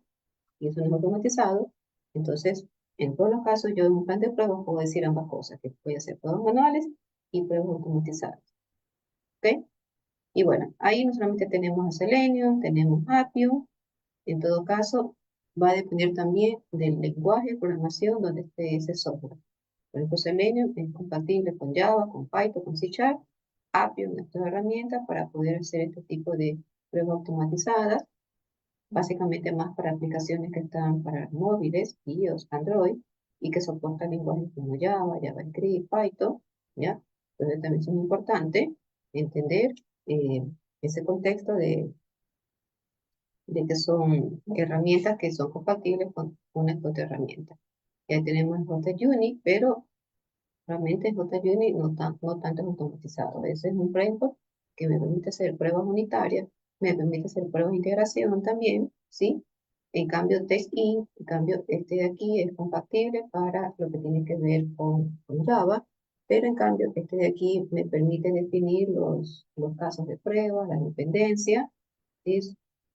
y eso no es automatizado. Entonces, en todos los casos, yo en un plan de pruebas puedo decir ambas cosas, que voy a hacer pruebas manuales y pruebas automatizadas. ¿Ok? Y bueno, ahí no solamente tenemos a Selenium, tenemos Appium. En todo caso, va a depender también del lenguaje de programación donde esté ese software. Por ejemplo, Selenium es compatible con Java, con Python, con C Sharp. Appium es una herramienta para poder hacer este tipo de pruebas automatizadas, básicamente más para aplicaciones que están para móviles, iOS, Android, y que soportan lenguajes como Java, JavaScript, Python, ¿ya? Entonces también es muy importante entender eh, ese contexto de que son herramientas que son compatibles con una que otra herramienta. Ya tenemos JUnit, pero realmente en JUnit no tanto es automatizado. Ese es un framework que me permite hacer pruebas unitarias, me permite hacer pruebas de integración también, ¿sí? En cambio, TestIn, en cambio, este de aquí es compatible para lo que tiene que ver con Java, pero en cambio, este de aquí me permite definir los casos de prueba, las dependencias, ¿sí?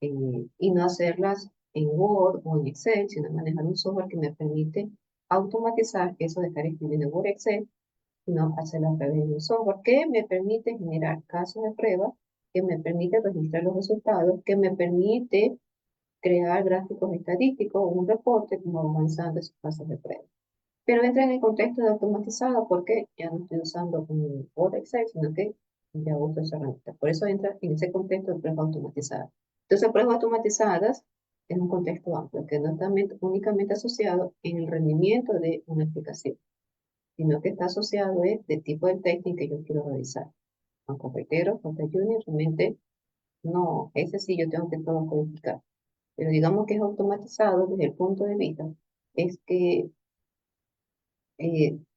Y no hacerlas en Word o en Excel, sino manejar un software que me permite automatizar eso de estar escribiendo en Word Excel, sino hacerlo a través de un software que me permite generar casos de prueba, que me permite registrar los resultados, que me permite crear gráficos estadísticos o un reporte como avanzando esos casos de prueba. Pero entra en el contexto de automatizado porque ya no estoy usando un Word Excel, sino que ya uso esa herramienta. Por eso entra en ese contexto de pruebas automatizadas. Entonces, pruebas automatizadas es un contexto amplio que no está únicamente asociado en el rendimiento de una aplicación, sino que está asociado es de tipo de testing que yo quiero realizar. Con carreteros, con Junior, realmente no, ese sí yo tengo que todo codificar. Pero digamos que es automatizado desde el punto de vista, es que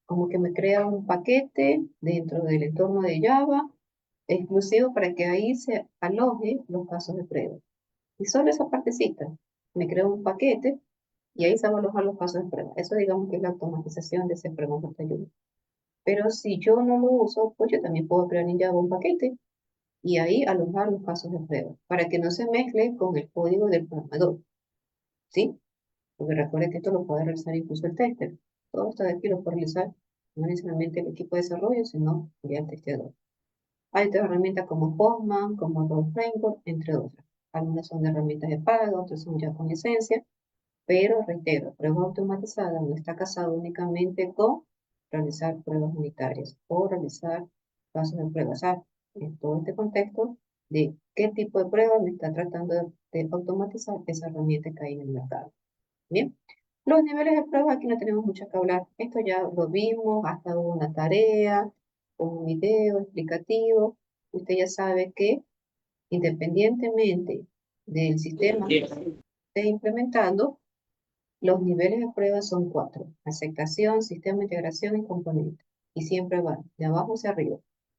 como que me crea un paquete dentro del entorno de Java exclusivo para que ahí se aloje los casos de prueba. Y solo esa partecita, me crea un paquete y ahí se van a alojar los casos de prueba. Eso digamos que es la automatización de ese framework de ayuda. Pero si yo no lo uso, pues yo también puedo crear en Java un paquete y ahí alojar los casos de prueba para que no se mezcle con el código del programador, ¿sí? Porque recuerde que esto lo puede realizar incluso el tester. Todo esto de aquí lo puede realizar no necesariamente el equipo de desarrollo, sino ya el testeador. Hay otras herramientas como Postman, como Raw Framework, entre otras. Algunas son de herramientas de pago, otras son ya con licencia, pero reitero, prueba automatizada no está casado únicamente con realizar pruebas unitarias o realizar casos de pruebas. O sea, en todo este contexto de qué tipo de prueba me está tratando de automatizar esa herramienta que hay en el mercado. Bien, los niveles de prueba aquí no tenemos mucho que hablar. Esto ya lo vimos, hasta hubo una tarea, un video explicativo. Usted ya sabe que independientemente del sistema que esté implementando, los niveles de prueba son cuatro: aceptación, sistema, integración y componente. Y siempre van de abajo hacia arriba,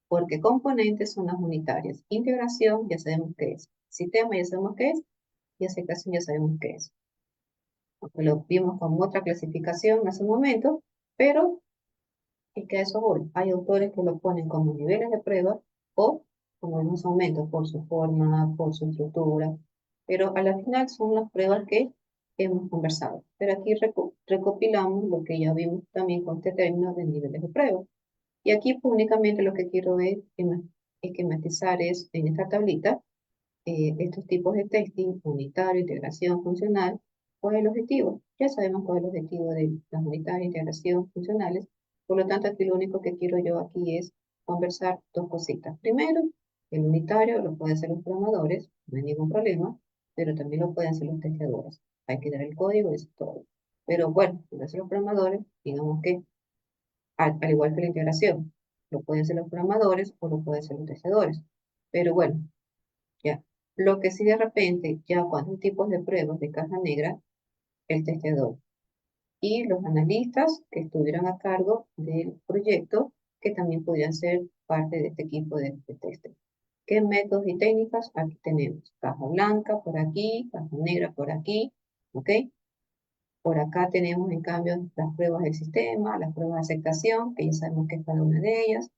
porque componentes son las unitarias. Integración ya sabemos qué es. Sistema ya sabemos qué es. Y aceptación ya sabemos qué es. Aunque lo vimos con otra clasificación en ese momento, pero es que a eso voy. Hay autores que lo ponen como niveles de prueba o como unos aumentos por su forma, por su estructura, pero a la final son las pruebas que hemos conversado. Pero aquí recopilamos lo que ya vimos también con este término de niveles de prueba. Y aquí pues, únicamente lo que quiero es esquematizar es en esta tablita estos tipos de testing, unitario, integración, funcional. ¿Cuál es el objetivo? Ya sabemos cuál es el objetivo de las unitarias, integración, funcionales. Por lo tanto, aquí lo único que quiero yo aquí es conversar dos cositas. Primero, el unitario lo pueden hacer los programadores, no hay ningún problema, pero también lo pueden hacer los testeadores. Hay que dar el código y eso es todo. Pero bueno, lo hacen los programadores, digamos que al igual que la integración, lo pueden hacer los programadores o lo pueden hacer los testeadores. Pero bueno, ya. Lo que sí de repente, ya cuando hay tipos de pruebas de caja negra, el testeador y los analistas que estuvieran a cargo del proyecto, que también podrían ser parte de este equipo de tester. ¿Qué métodos y técnicas? Aquí tenemos caja blanca por aquí, caja negra por aquí, ¿ok? Por acá tenemos en cambio las pruebas del sistema, las pruebas de aceptación, que ya sabemos que es cada una de ellas.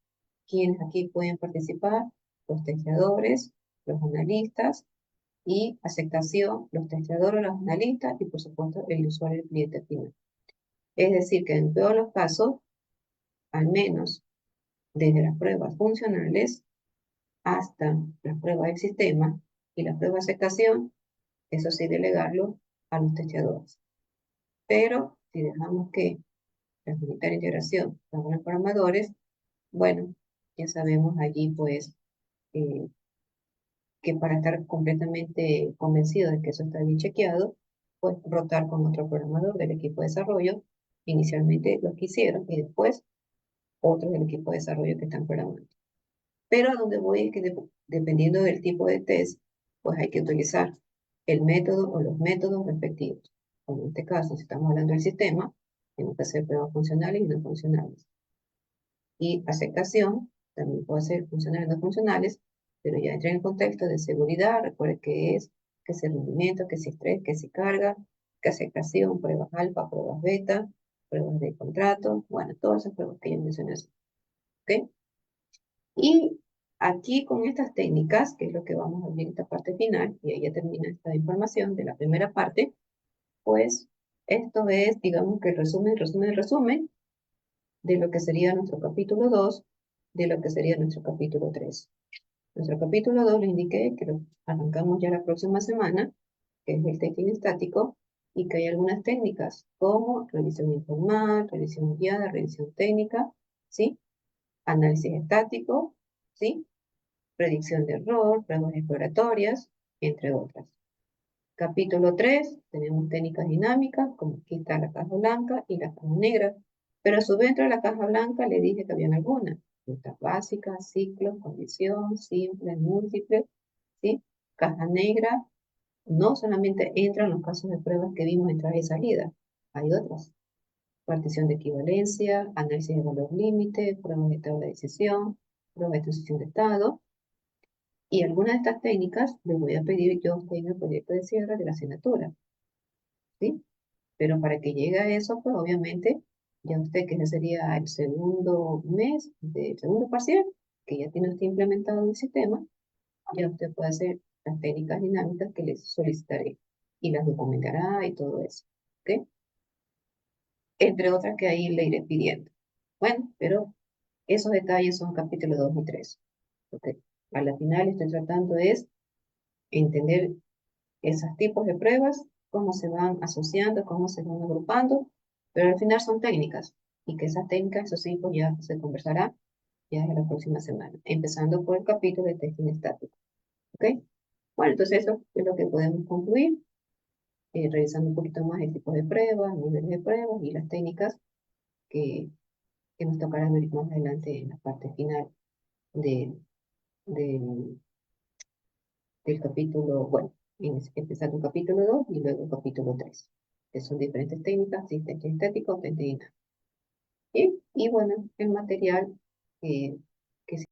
¿Quiénes aquí pueden participar? Los testeadores, los analistas, y aceptación, los testeadores, los analistas y por supuesto el usuario, el cliente final. Es decir, que en todos los casos, al menos desde las pruebas funcionales hasta las pruebas del sistema y la prueba de aceptación, eso sí delegarlo a los testeadores. Pero si dejamos que la unitaria integración son los programadores, bueno, ya sabemos allí pues eh, que para estar completamente convencido de que eso está bien chequeado, pues rotar con otro programador del equipo de desarrollo, inicialmente los que hicieron y después otros del equipo de desarrollo que están programando. Pero a donde voy es que dependiendo del tipo de test, pues hay que utilizar el método o los métodos respectivos. Como en este caso, si estamos hablando del sistema, tenemos que hacer pruebas funcionales y no funcionales. Y aceptación, también puede ser funcionales y no funcionales, pero ya entra en el contexto de seguridad. Recuerde que si rendimiento, que si estrés, que si carga, que aceptación, pruebas alfa, pruebas beta, pruebas de contrato, bueno, todas esas pruebas que yo mencioné así, ¿ok? Y aquí con estas técnicas, que es lo que vamos a ver en esta parte final, y ahí ya termina esta información de la primera parte, pues esto es, digamos que el resumen de lo que sería nuestro capítulo 2, de lo que sería nuestro capítulo 3. Nuestro capítulo 2 le indiqué que lo arrancamos ya la próxima semana, que es el testing estático, y que hay algunas técnicas como revisión informal, revisión guiada, revisión técnica, ¿sí? Análisis estático, ¿sí? Predicción de error, pruebas exploratorias, entre otras. Capítulo 3, tenemos técnicas dinámicas, como aquí está la caja blanca y la caja negra, pero a su vez dentro de la caja blanca le dije que habían algunas, listas básicas, ciclos, condición, simple, múltiple, ¿sí? Caja negra, no solamente entran los casos de pruebas que vimos entrada y salida, hay otras. Partición de equivalencia, análisis de valor límite, pruebas de tabla de decisión, pruebas de transición de estado, y algunas de estas técnicas les voy a pedir yo a usted en el proyecto de cierre de la asignatura, ¿sí? Pero para que llegue a eso, pues obviamente, ya usted que ese sería el segundo mes del segundo parcial, que ya tiene usted implementado en el sistema, ya usted puede hacer las técnicas dinámicas que les solicitaré y las documentará y todo eso. ¿Ok? Entre otras que ahí le iré pidiendo. Bueno, pero esos detalles son capítulos 2 y 3. ¿Ok? A la final estoy tratando es entender esos tipos de pruebas, cómo se van asociando, cómo se van agrupando, pero al final son técnicas y que esas técnicas, esos tipos ya se conversará ya en la próxima semana, empezando por el capítulo de testing estático. ¿Ok? Bueno, entonces eso es lo que podemos concluir, revisando un poquito más el tipo de pruebas, niveles de pruebas y las técnicas que, que nos tocará ver más adelante en la parte final de, del del capítulo, bueno, empezando un capítulo 2 y luego un capítulo 3 que son diferentes técnicas, asistencia estética o técnica. Y bueno, el material